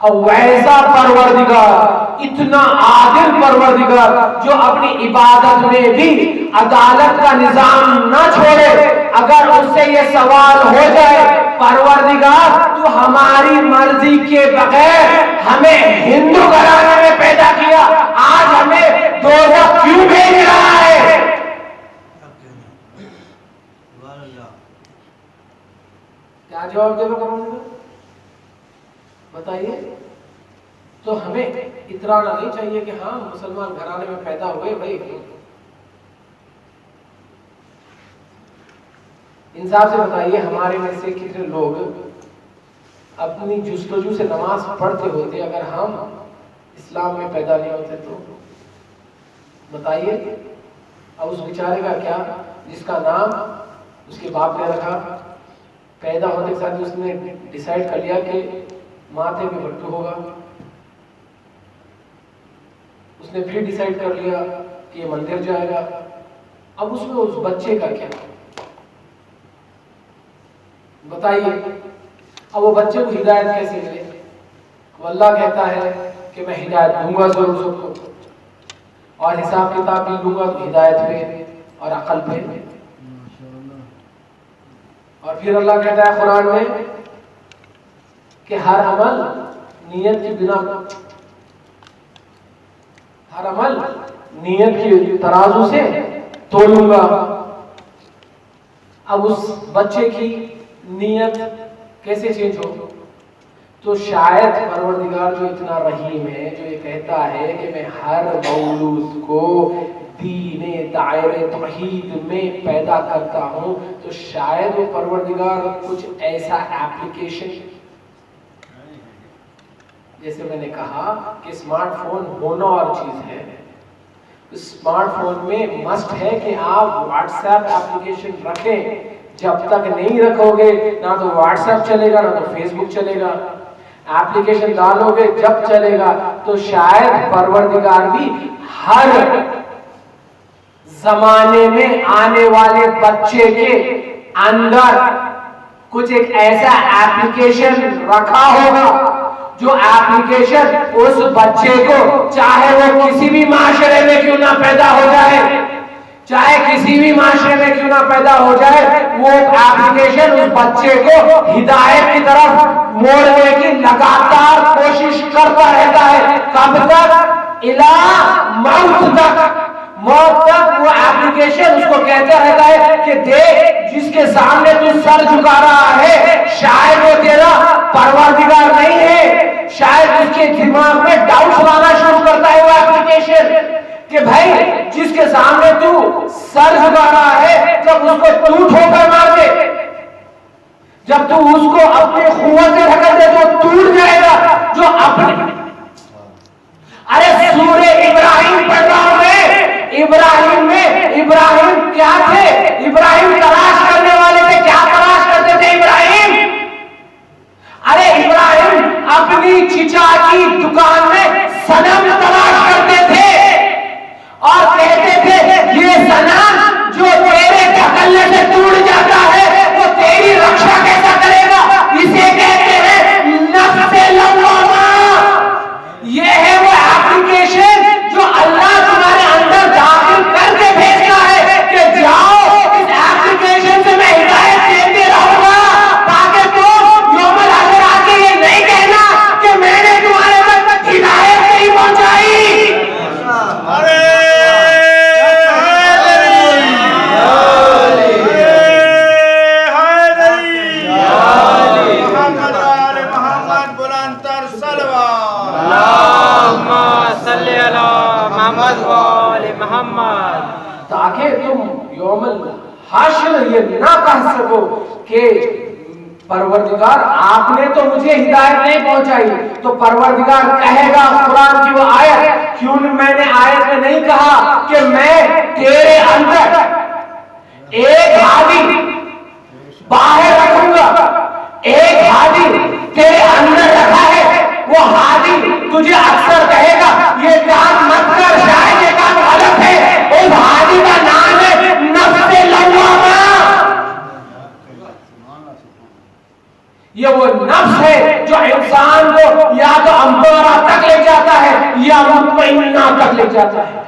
اور ویسا پروردگار، اتنا عادل پروردگار جو اپنی عبادت میں بھی عدالت کا نظام نہ چھوڑے، اگر اس سے یہ سوال ہو جائے پروردگار تو ہماری مرضی کے بغیر ہمیں ہندو گھرانے میں پیدا کیا، آج ہمیں دوزخ کیوں بھیج رہا ہے؟ کیا جواب دے گا بتائیے؟ تو ہمیں اترانا نہیں چاہیے کہ ہاں مسلمان گھرانے میں پیدا ہوئے بھائی، انصاف سے بتائیے ہمارے میں سے کتنے لوگ اپنی جستجو سے نماز پڑھتے ہوتے اگر ہم اسلام میں پیدا نہیں ہوتے تو؟ بتائیے۔ اب اس بیچارے کا کیا جس کا نام اس کے باپ نے رکھا، پیدا ہونے کے ساتھ اس نے ڈیسائیڈ کر لیا کہ ماتھے میں بٹو ہوگا، اس نے پھر ڈیسائیڈ کر لیا کہ یہ مندر جائے گا، اب اس میں اس بچے کا کیا؟ بتائیے۔ اب وہ بچے کو ہدایت کیسے ملے؟ وہ اللہ کہتا ہے کہ میں ہدایت دوں گا ضرور سب کو، اور حساب کتاب بھی دوں گا تو ہدایت پہ اور عقل پہ، اور پھر اللہ کہتا ہے قرآن میں کہ ہر عمل نیت کی بنا، ہر عمل نیت کی ترازو سے تولوں گا۔ اب اس بچے کی نیت کیسے چینج ہو؟ تو شاید پروردگار جو اتنا رحیم ہے، جو یہ کہتا ہے کہ میں ہر مولود کو دین دائرے توحید میں پیدا کرتا ہوں، تو شاید وہ پروردگار کچھ ایسا ایپلیکیشن، جیسے میں نے کہا کہ اسمارٹ فون ہونا اور چیز ہے، اسمارٹ فون میں مسٹ ہے کہ آپ واٹس ایپ ایپلیکیشن رکھیں، جب تک نہیں رکھو گے نہ تو واٹس ایپ چلے گا نہ تو فیس بک چلے گا، ایپلیکیشن ڈالو گے جب چلے گا۔ تو شاید پروردگار بھی ہر زمانے میں آنے والے بچے کے اندر کچھ ایک ایسا ایپلیکیشن رکھا ہوگا جو ایپلیکیشن اس بچے کو، چاہے وہ کسی بھی معاشرے میں کیوں نہ پیدا ہو جائے، چاہے کسی بھی معاشرے میں کیوں نہ پیدا ہو جائے، وہ ایپلیکیشن اس بچے کو ہدایت کی طرف موڑنے کی لگاتار کوشش کرتا رہتا ہے۔ کب تک؟ الی موت تک، موت تک وہ ایپلیکیشن اس کو کہتا رہتا ہے کہ دیکھ جس کے سامنے تو سر جھکا رہا ہے شاید وہ تیرا پروردگار نہیں ہے، شاید اس کے دماغ میں ڈاؤٹ لانا شروع کرتا ہے وہ ایپلیکیشن کہ بھائی جس کے سامنے تو سر جھکا رہا ہے، جب اس کو تو ٹھوکر مار دے، جب تو اس کو اپنی قوت سے دھکیل دے تو ٹوٹ جائے گا۔ جو اپنے ارے سورہ ابراہیم پڑھ رہا ہوں میں، ابراہیم میں ابراہیم کیا تھے؟ ابراہیم تلاش کرنے والے تھے، کیا تلاش کرتے تھے ابراہیم؟ ارے ابراہیم اپنی چچا کی دکان میں صنم تلاش کرتے تھے اور کہتے تھے یہ صنم جو تیرے دھکلنے سے ٹوٹ جاتا ہے وہ تیری رکشا کیسا کرے گا؟ اسے کہتے ہیں نفس لوامہ۔ یہ ہے وہ ایپلیکیشن جو اللہ تمہارے اندر داخل کر کے بھیجتا ہے کہ جاؤ اس ایپلیکیشن سے میں ہدایت دیتے رہوں گا تاکہ تم یوم الآخر آ کے یہ نہیں کہنا کہ میں نے تمہارے تک ہدایت نہیں پہنچائی۔ تاکہ تم یوم الحشر یہ نہ کہہ سکو کہ پروردگار آپ نے تو مجھے ہدایت نہیں پہنچائی، تو پروردگار کہے گا قرآن کی وہ آیت، کیوں میں نے آیت میں نہیں کہا کہ میں تیرے اندر ایک ہادی باہر رکھوں گا، ایک ہادی تیرے اندر رکھا ہے، وہ ہادی تجھے اکثر کہے گا یہ کام مت کر، شاید یہ کام غلط ہے، اس ہادی کا نام ہے نفس لوامہ۔ یہ وہ نفس ہے جو انسان کو یا تو امارہ تک لے جاتا ہے یا مطمئنہ تک لے جاتا ہے.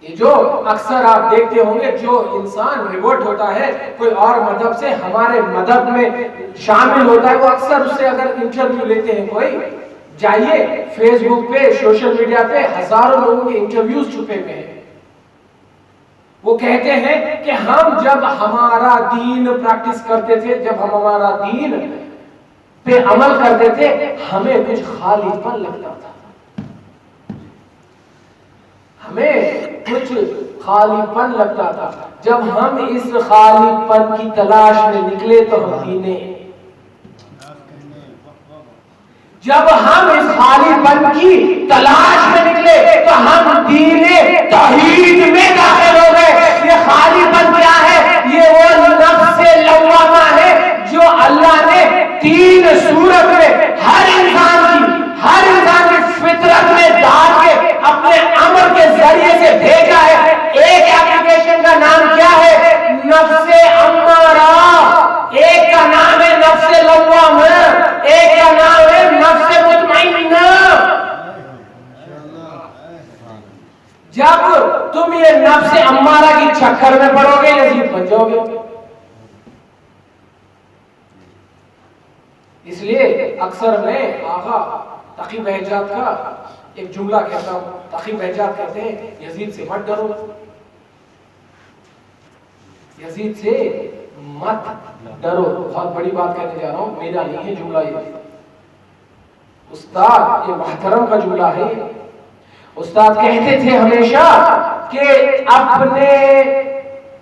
یہ جو اکثر آپ دیکھتے ہوں گے جو انسان ریورٹ ہوتا ہے کوئی اور مذہب سے ہمارے مذہب میں شامل ہوتا ہے، وہ اکثر اس سے اگر انٹرویو لیتے ہیں، کوئی جائیے فیس بک پہ سوشل میڈیا پہ ہزاروں لوگوں کے انٹرویوز چھپے ہوئے ہیں. وہ کہتے ہیں کہ ہم جب ہمارا دین پریکٹس کرتے تھے، جب ہم ہمارا دین پہ عمل کرتے تھے، ہمیں کچھ خالی پن لگتا تھا، ہمیں کچھ خالی پن لگتا تھا. جب ہم اس خالی پن کی تلاش میں نکلے تو ہم دینے، جب ہم اس خالی پن کی تلاش میں نکلے تو ہم دین توحید میں داخل ہو گئے. یہ خالی پن کیا ہے؟ یہ وہ نفس لوامہ ہے جو اللہ نے تین صورت میں ہر انسان کی فطرت میں ڈال کے اپنے امر کے ذریعے سے بھیجا ہے. ایک اپلیکیشن کا نام کیا ہے؟ نفس امارہ. ایک کا نام ہے نفس لوامہ، ایک کا نام ہے نفس مطمئنہ. جب تم یہ نفس امارہ کی چکر میں پڑو گے یزید بن جاؤ گے. اس لیے اکثر میں آقا تقی بہجات کا ایک جملہ کہتا ہوں. تقی بہجات کہتے ہیں یزید سے مت ڈرو، یزید سے مت ڈرو. بہت بڑی بات کہنے جا رہا ہوں، میرا نہیں ہے جملہ، یہ استاد یہ محترم کا جملہ ہے. استاد کہتے تھے ہمیشہ کہ اپنے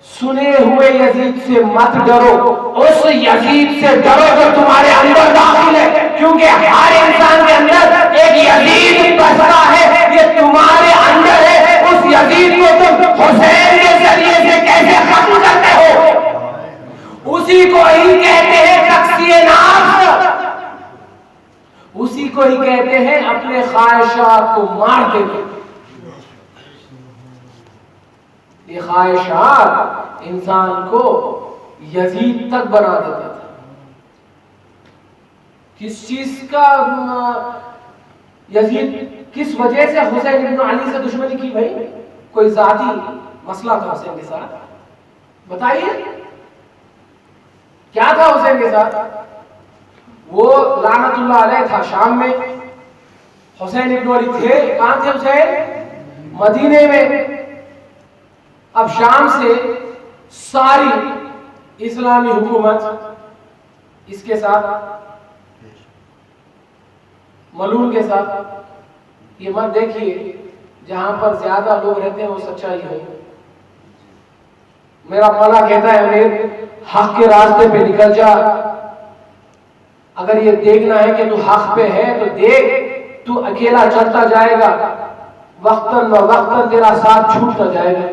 سنے ہوئے یزید سے مت ڈرو، اس یزید سے ڈرو جو تمہارے اندر داخل ہے. کیونکہ ہر انسان کے اندر ایک یزید بستا ہے، یہ تمہارے اندر ہے. اس یزید کو تم حسین کے ذریعے سے کیسے ختم کرتے ہو؟ اسی کو ہی کہتے ہیں تقسیہ نفس، اسی کو ہی کہتے ہیں اپنے خواہشات کو مار دینا. یہ خواہشات انسان کو یزید تک بنا دیتا تھا. کس چیز کا یزید کس وجہ سے حسین بن علی سے دشمنی کی بھائی؟ کوئی ذاتی مسئلہ تھا حسین کے ساتھ؟ بتائیے کیا تھا حسین کے ساتھ؟ وہ لعنت اللہ علیہ تھا شام میں، حسین ابن علی تھے کہاں تھے؟ حسین مدینے میں. اب شام سے ساری اسلامی حکومت اس کے ساتھ، ملون کے ساتھ. یہ مت دیکھیے جہاں پر زیادہ لوگ رہتے ہیں وہ سچائی ہے. میرا مولا کہتا ہے امیر حق کے راستے پہ نکل جا. اگر یہ دیکھنا ہے کہ تو حق پہ ہے تو دیکھ، تو اکیلا چلتا جائے گا، وقتاً وقتاً تیرا ساتھ چھوٹتا جائے گا.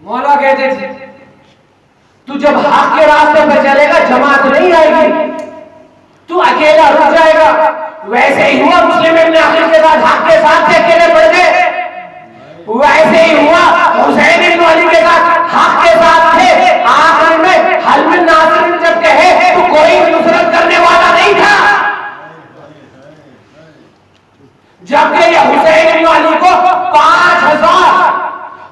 مولا کہتے تھے تو جب حق کے راستے پہ چلے گا جماعت نہیں آئے گی، تو اکیلا رک جائے گا. ویسے ہی ہوا مسلم ابن عقیل کے ساتھ، حق کے ساتھ سے اکیلے پڑ گئے. ویسے ہی ہوا حسین ابن علی کے ساتھ، حق کے ساتھ تھے، آخر میں حل من ناصر جب کہے تو کوئی نصرت کرنے والا نہیں تھا. جبکہ یہ حسین ابن علی کو 5,000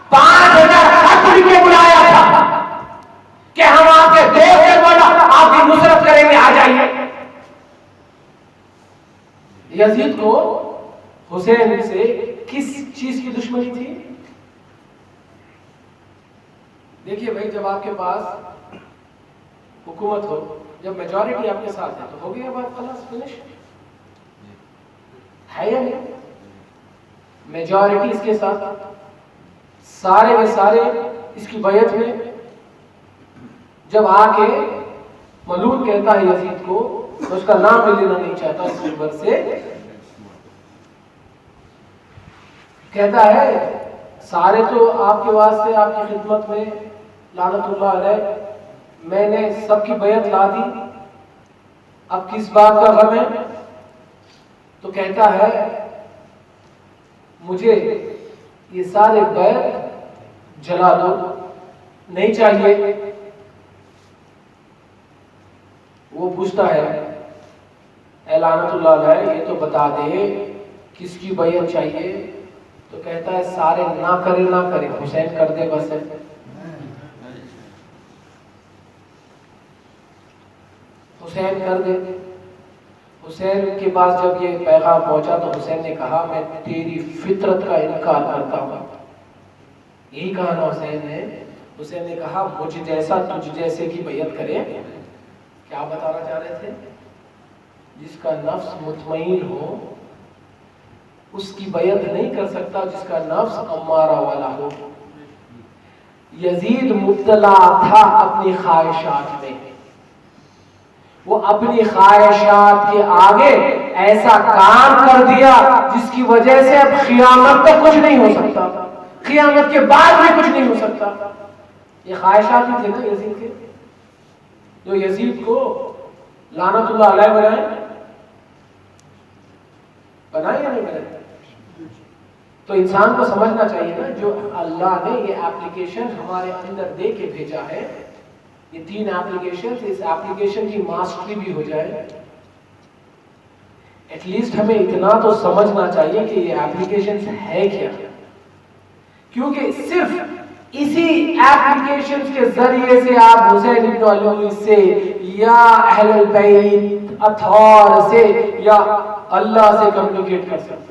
خط لکھ کے بلایا تھا کہ ہم آپ کے دوست سے بولا آپ کی نصرت کریں گے، آ جائیے. یزید کو حسین سے کس چیز کی دشمنی تھی؟ دیکھیے بھائی، جب آپ کے پاس حکومت ہو، جب میجورٹی آپ کے ساتھ ہے تو ہو گیا بات، خلاص فنش ہے یا نہیں؟ میجورٹی اس کے ساتھ، سارے کے سارے اس کی بیعت میں. جب آ کے ملون کہتا ہے یزید کو، اس کا نام بھی لینا نہیں چاہتا اس منبر سے، کہتا ہے سارے تو آپ کے واسطے آپ کی خدمت میں لعنت اللہ علیہ، میں نے سب کی بیعت لا دی، اب کس بات کا غم ہے؟ تو کہتا ہے مجھے یہ سارے بیعت جلا دو، نہیں چاہیے. وہ پوچھتا ہے اے لعنت اللہ علیہ یہ تو بتا دے کس کی بیعت چاہیے. تو کہتا ہے سارے نہ کرے حسین کر دے بس. حسین کر دے. حسین کے پاس جب یہ پیغام پہنچا تو حسین نے کہا میں تیری فطرت کا انکار کرتا ہوں. یہی کہا نا حسین نے. حسین نے کہا مجھ جیسا تجھ جیسے کی بیعت کرے. کیا بتانا چاہ رہے تھے؟ جس کا نفس مطمئن ہو اس کی بیعت نہیں کر سکتا جس کا نفس امارہ والا ہو. یزید مبتلا تھا اپنی خواہشات میں. وہ اپنی خواہشات کے آگے ایسا کام کر دیا جس کی وجہ سے اب قیامت تک کچھ نہیں ہو سکتا. قیامت کے بعد بھی کچھ نہیں ہو سکتا. یہ خواہشات ہی تھے نا یزید کے جو یزید کو لعنت اللہ علیہ بنائے یا نہیں بنائے. تو انسان کو سمجھنا چاہیے نا جو اللہ نے یہ ایپلیکیشن ہمارے اندر دے کے بھیجا ہے, یہ 3 ایپلیکیشن, اس ایپلیکیشن کی ماسٹری بھی ہو جائے. ایٹ لیسٹ ہمیں اتنا تو سمجھنا چاہیے کہ یہ ایپلیکیشن ہے کیا, کیونکہ صرف اسی ایپلیکیشن کے ذریعے سے آپ حسین ابن علی سے یا اہل البیت اطہار سے یا اللہ سے کمیونیکیٹ کر سکتے ہیں.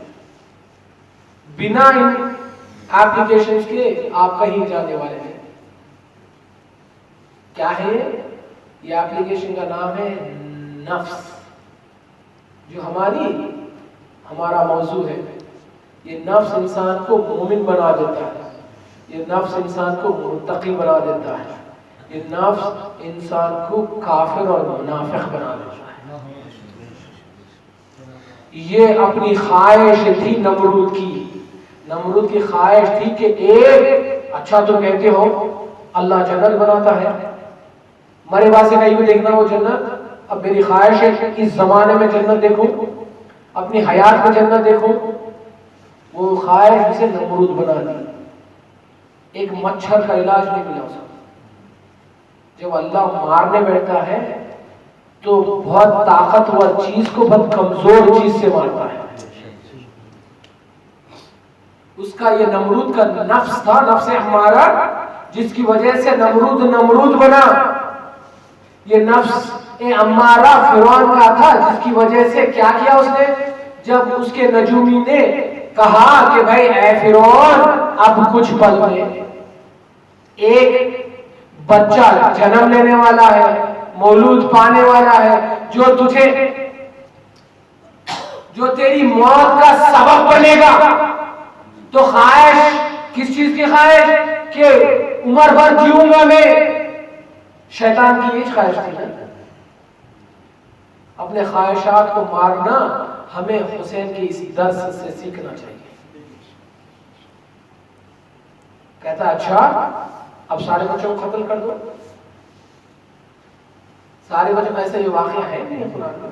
بنا ان ایپلیکیشن کے آپ کہیں جانے والے ہیں. کیا ہے یہ ایپلیکیشن کا نام ہے نفس, جو ہمارا موضوع ہے. یہ نفس انسان کو مومن بنا دیتا ہے, یہ نفس انسان کو متقی بنا دیتا ہے, یہ نفس انسان کو کافر اور منافق بنا دیتا ہے. یہ اپنی خواہش تھی نمرود کی خواہش تھی کہ ایک اچھا تو کہتے ہو اللہ جنت بناتا ہے, میرے پاس سے کہیں بھی دیکھنا وہ جنت. اب میری خواہش ہے کہ اس زمانے میں جنت دیکھوں, اپنی حیات میں جنت دیکھوں. وہ خواہش اسے نمرود بنا دی. ایک مچھر کا علاج نہیں ملا اسے. جب اللہ مارنے بیٹھتا ہے تو بہت طاقتور چیز کو بہت کمزور چیز سے مارتا ہے. اس کا یہ نمرود کا نفس تھا, نفس ہمارا, جس کی وجہ سے نمرود بنا. یہ نفس امارہ فرعون کا تھا, جس کی وجہ سے کیا کیا اس نے, جب اس کے نجومی نے کہا کہ بھائی اے فرعون اب کچھ پل میں ایک بچہ جنم لینے والا ہے, مولود پانے والا ہے, جو تیری موت کا سبب بنے گا. تو خواہش کس چیز کی خواہش کہ عمر بھر جیوں گا میں. شیطان کی یہ خواہش تھی نا. اپنے خواہشات کو مارنا ہمیں حسین کے اس درس سے سیکھنا چاہیے. کہتا اچھا اب سارے بچوں کو قتل کر دو. سارے بچوں ایسے یہ واقعہ ہے نہیں قرآن میں.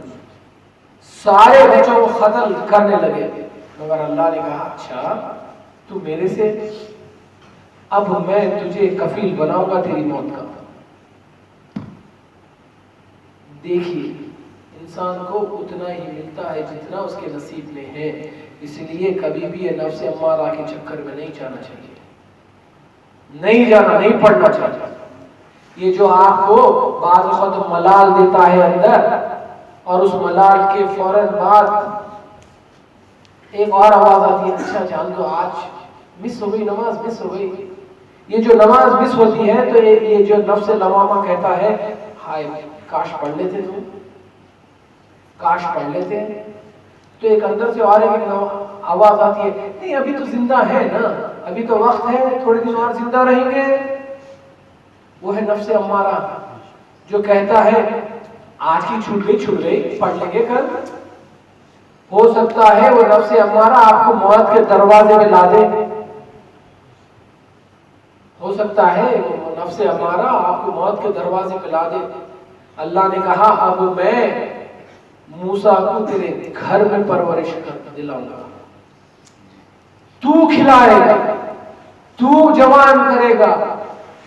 سارے بچوں کو قتل کرنے لگے, مگر اللہ نے کہا اچھا تو میرے سے, اب میں تجھے کفیل بناؤں گا تیری موت کا. دیکھیے انسان کو اتنا ہی ملتا ہے جتنا اس کے نصیب میں ہے. اس لیے کبھی بھی یہ نفس امارہ کے چکر میں نہیں جانا چاہیے, نہیں پڑنا چاہیے. یہ جو آپ کو بعض وقت ملال دیتا ہے اندر, اور اس ملال کے فوراً بعد ایک اور آواز آتی ہے اچھا جان دو آج مس ہو گئی, نماز مس ہو گئی. یہ جو نماز مس ہوتی ہے تو یہ جو نفس لوامہ کہتا ہے ہائے کاش پڑھ لیتے تم, کاش پڑھ لیتے. تو ایک اندر سے اور ایک آواز آتی ہے نہیں ابھی تو زندہ ہے نا, ابھی تو وقت ہے, تھوڑے دن اور زندہ رہیں گے. وہ ہے نفس امارہ جو کہتا ہے آج کی چھوٹ گئی پڑھ لیں گے کل. ہو سکتا ہے وہ نفس امارہ آپ کو موت کے دروازے میں لا دے. ہو سکتا ہے وہ نفس امارہ آپ کو موت کے دروازے پہ لا دے. اللہ نے کہا اب میں موسیٰ کو تیرے گھر میں پرورش دلاؤں گا, تو کھلائے گا, تو جوان کرے گا,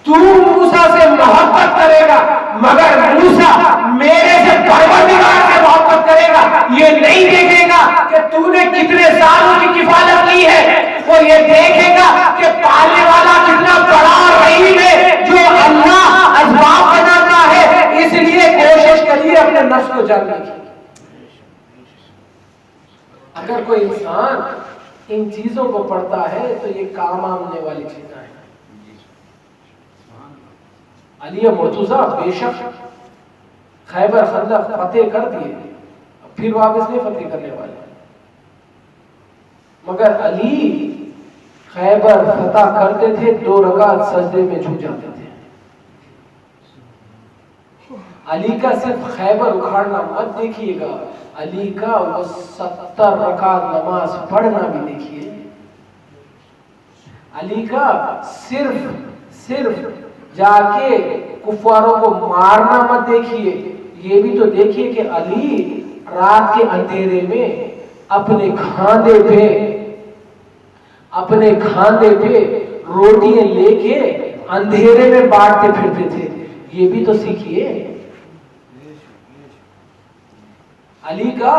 تو موسیٰ سے محبت کرے گا مگر موسیٰ میرے سے پروردگار سے محبت کرے گا، یہ نہیں دیکھے گا کہ تو نے کتنے سالوں کی کفالت کی ہے، وہ یہ دیکھے گا کہ پالنے والا کتنا بڑا رحیم ہے جو اللہ اسباب بناتا ہے۔ اس لیے کوشش کریے اپنے نفس کو جاننے کی۔ اگر کوئی انسان ان چیزوں کو پڑھتا ہے تو یہ کام آنے والی چیزیں ہیں۔ علی مرتضیٰ بے شک خیبر خندق فتح کر دیے، پھر واپس نہیں فتح کرنے والے، مگر علی خیبر فتح کرتے تھے 2 رکعت سجدے میں جھک جاتے تھے۔ علی کا صرف خیبر اکھاڑنا مت دیکھیے گا، علی کا وہ 70 رکعت نماز پڑھنا بھی دیکھیے۔ علی کا صرف جا کے کفاروں کو مارنا مت دیکھیے، یہ بھی تو دیکھیے کہ علی رات کے اندھیرے میں اپنے کھاندے پہ روٹیاں لے کے اندھیرے میں بانٹتے پھرتے تھے، یہ بھی تو سیکھیے۔ علی کا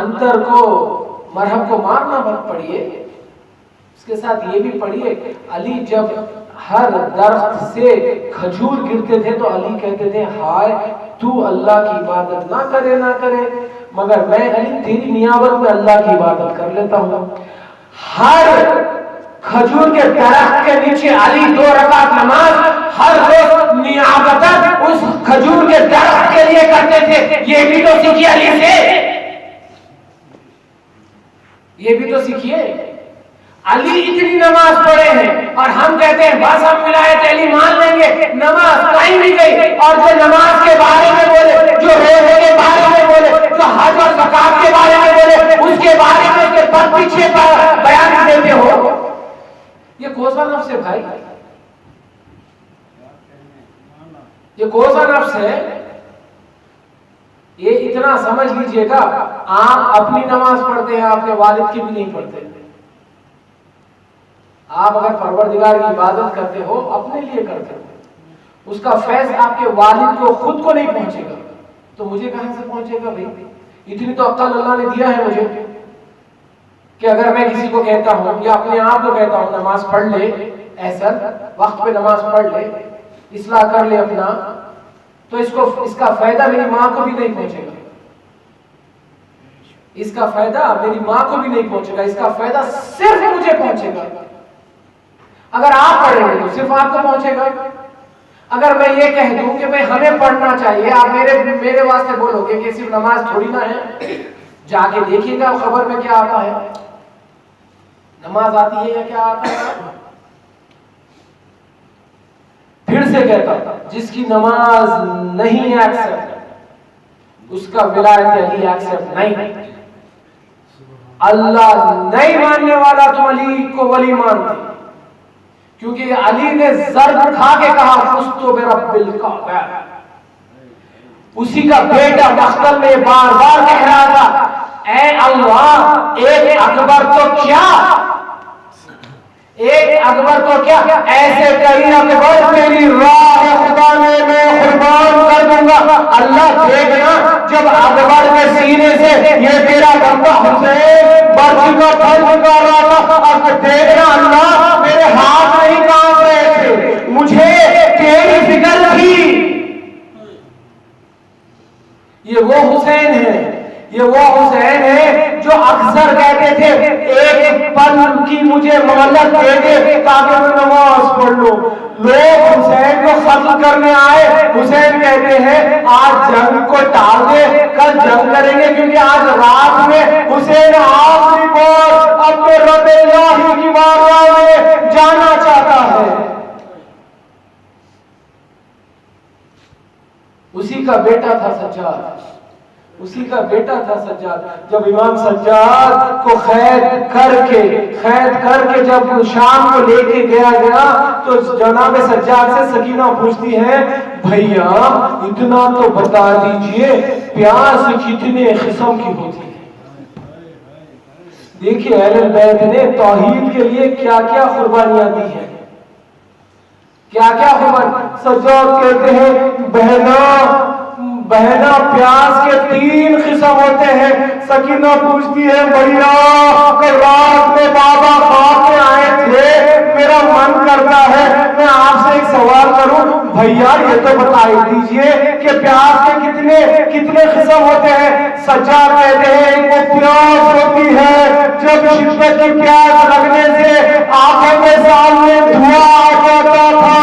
انتر کو مرہم کو مارنا مت پڑھیے، اس کے ساتھ یہ بھی پڑھیے علی جب ہر درخت سے کھجور گرتے تھے تو علی کہتے تھے ہائے تو اللہ کی عبادت نہ کرے مگر میں علی تیری نیابت میں اللہ کی عبادت کر لیتا ہوں۔ ہر کھجور کے درخت کے نیچے علی 2 رکعت نماز ہر روز نیابت اس کھجور کے درخت کے لیے کرتے تھے، یہ بھی تو سیکھیے علی سے، یہ بھی تو سیکھیے۔ علی اتنی نماز پڑھے ہیں اور ہم کہتے ہیں بس ہم ولایت علی مان لیں گے، نماز کہیں نہیں گئی، اور جو نماز کے بارے میں بولے، جو روزے کے بارے میں بولے، جو حج اور زکات کے بارے میں بولے، اس کے بارے میں اس کے پس پیچھے بیان دیتے ہو، یہ کون سا نفس ہے بھائی؟ یہ کون سا نفس ہے؟ یہ اتنا سمجھ لیجئے گا، آپ اپنی نماز پڑھتے ہیں، آپ کے والد کی بھی نہیں پڑھتے۔ آپ اگر پروردگار کی عبادت کرتے ہو اپنے لیے کرتے ہو، اس کا فیض آپ کے والد کو خود کو نہیں پہنچے گا تو مجھے کہاں سے پہنچے گا بھائی؟ اتنی تو عقل اللہ نے دیا ہے مجھے کہ اگر میں کسی کو کہتا ہوں یا اپنے آپ کو کہتا ہوں نماز پڑھ لے، ایسا وقت پہ نماز پڑھ لے، اصلاح کر لے اپنا، تو اس کا فائدہ میری ماں کو بھی نہیں پہنچے گا، اس کا فائدہ میری ماں کو بھی نہیں پہنچے گا، اس کا فائدہ صرف مجھے پہنچے گا۔ اگر آپ پڑھیں گے تو صرف آپ کو پہنچے گا۔ اگر میں یہ کہہ دوں کہ بھئی ہمیں پڑھنا چاہیے، آپ میرے واسطے بولو گے کہ صرف نماز تھوڑی نہ ہے، جا کے دیکھیے گا خبر میں کیا آتا ہے، نماز آتی ہے یا کیا آتا ہے۔ پھر سے کہتا جس کی نماز نہیں ایکسپٹ، اس کا ولایت علی ایکسپٹ نہیں۔ اللہ نہیں ماننے والا تو علی کو ولی مانتے، کیونکہ علی نے ضرب کھا کے کہا فزت برب الکعبہ، اسی کا بیٹا مقتل میں بار بار کہہ رہا تھا اے اللہ ایک اکبر تو کیا ایسے کہیں اکبر تیری راہ خدا میں قربان کر دوں گا۔ اللہ دیکھنا جب اکبر کے سینے سے یہ تیرا بندہ حسین برسی کا پھل نکال رہا تھا، اب دیکھنا اللہ میرے ہاتھ نہیں کام رہے تھے، مجھے تیری فکر تھی۔ یہ وہ حسین ہے جو اکثر کہتے تھے ایک پل کی مجھے مہلت دے دے تاکہ میں نماز پڑھ لوں۔ لوگ حسین کو قتل کرنے آئے، حسین کہتے ہیں آج جنگ کو ٹال دے، کل جنگ کریں گے، کیونکہ آج رات میں حسین آخری بار اپنے رب الہی کی بارگاہ میں جانا چاہتا ہے۔ اسی کا بیٹا تھا سجاد، جب امام سجاد کو قید کر کے جب شام کو لے کے گیا تو جناب سجاد سے سکینہ پوچھتی ہے بھیا اتنا تو بتا دیجئے پیاز کتنے قسم کی ہوتی ہے۔ دیکھیے اہل بیت نے توحید کے لیے کیا کیا قربانیاں دی ہیں۔ کیا کیا خوبن؟ سجاد کہتے ہیں بہنا پیاس کے 3 قسم ہوتے ہیں. سکینہ پوچھتی ہے بھیا کل رات میں بابا خواب میں آئے تھے, میرا من کرتا ہے میں آپ سے ایک سوال کروں. بھیا یہ تو بتائی دیجئے کہ پیاس کے کتنے قسم ہوتے ہیں؟ سجاد کہتے ہیں وہ پیاس ہوتی ہے جب شدت کی پیاس لگنے سے آنکھوں کے سامنے دھواں آ جاتا تھا,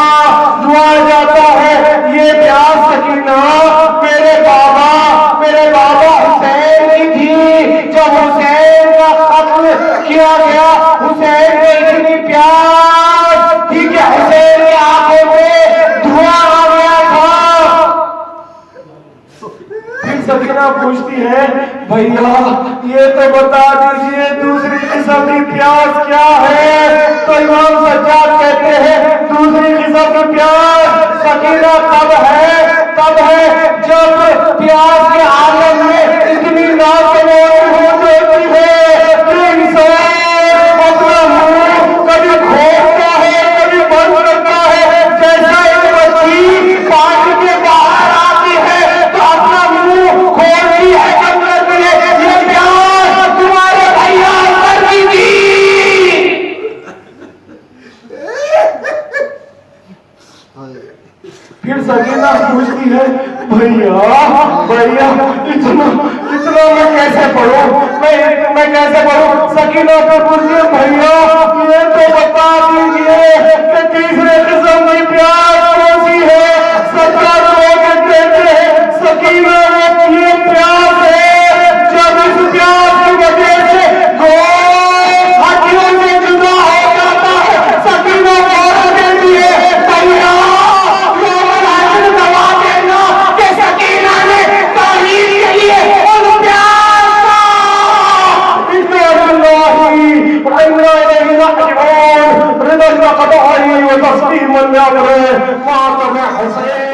دھواں جاتا ہے. یہ پیاس سکینہ میرے بابا حسین کی تھی. جب حسین کا قتل کیا گیا, حسین میں اتنی پیاس تھی کہ حسین کی آنکھوں میں دھواں آ گیا تھا. پھر سکینہ پوچھتی ہے بھیا یہ تو بتا دیجئے دوسری قسم کی پیاس کیا ہے؟ تو امام سجاد کہتے ہیں دوسری قسم کی پیاس سکینہ تب ہے جب پیاس کے عالم میں اتنی ناکمال ہو جاتی ہے کہ انسان اپنا منہ کبھی کھولتا ہے کبھی بند کرتا ہے. جیسا ایک بچی پانی کے باہر آتی ہے تو اپنا منہ کھولتی ہے بند کرتی ہے. یہ پیاس تمہارے بھیا کر دی تھی. پھر سکینہ پوچھتی ہے بھیا اتنا میں کیسے پڑھوں, میں کیسے پڑھوں؟ سکینہ پہ پوچھتی ہے بھیا یہ تو بتا دیجئے کہ تیسرے قسم کی پیاس کون سی ہے؟ سجاد لوگ کہتے ہیں سکینہ یہ پیاس ہے جب اس پیاس کی وجہ سے گوشت ہڈیوں سے جدا ہو جاتا ہے. سکینہ اور کہتی ہے بھیا دبا دینا کہ سکینہ نے تعلیم کے لیے ان پیاس کا رضا قطعی و تسلیم الامر فاطمہ حسین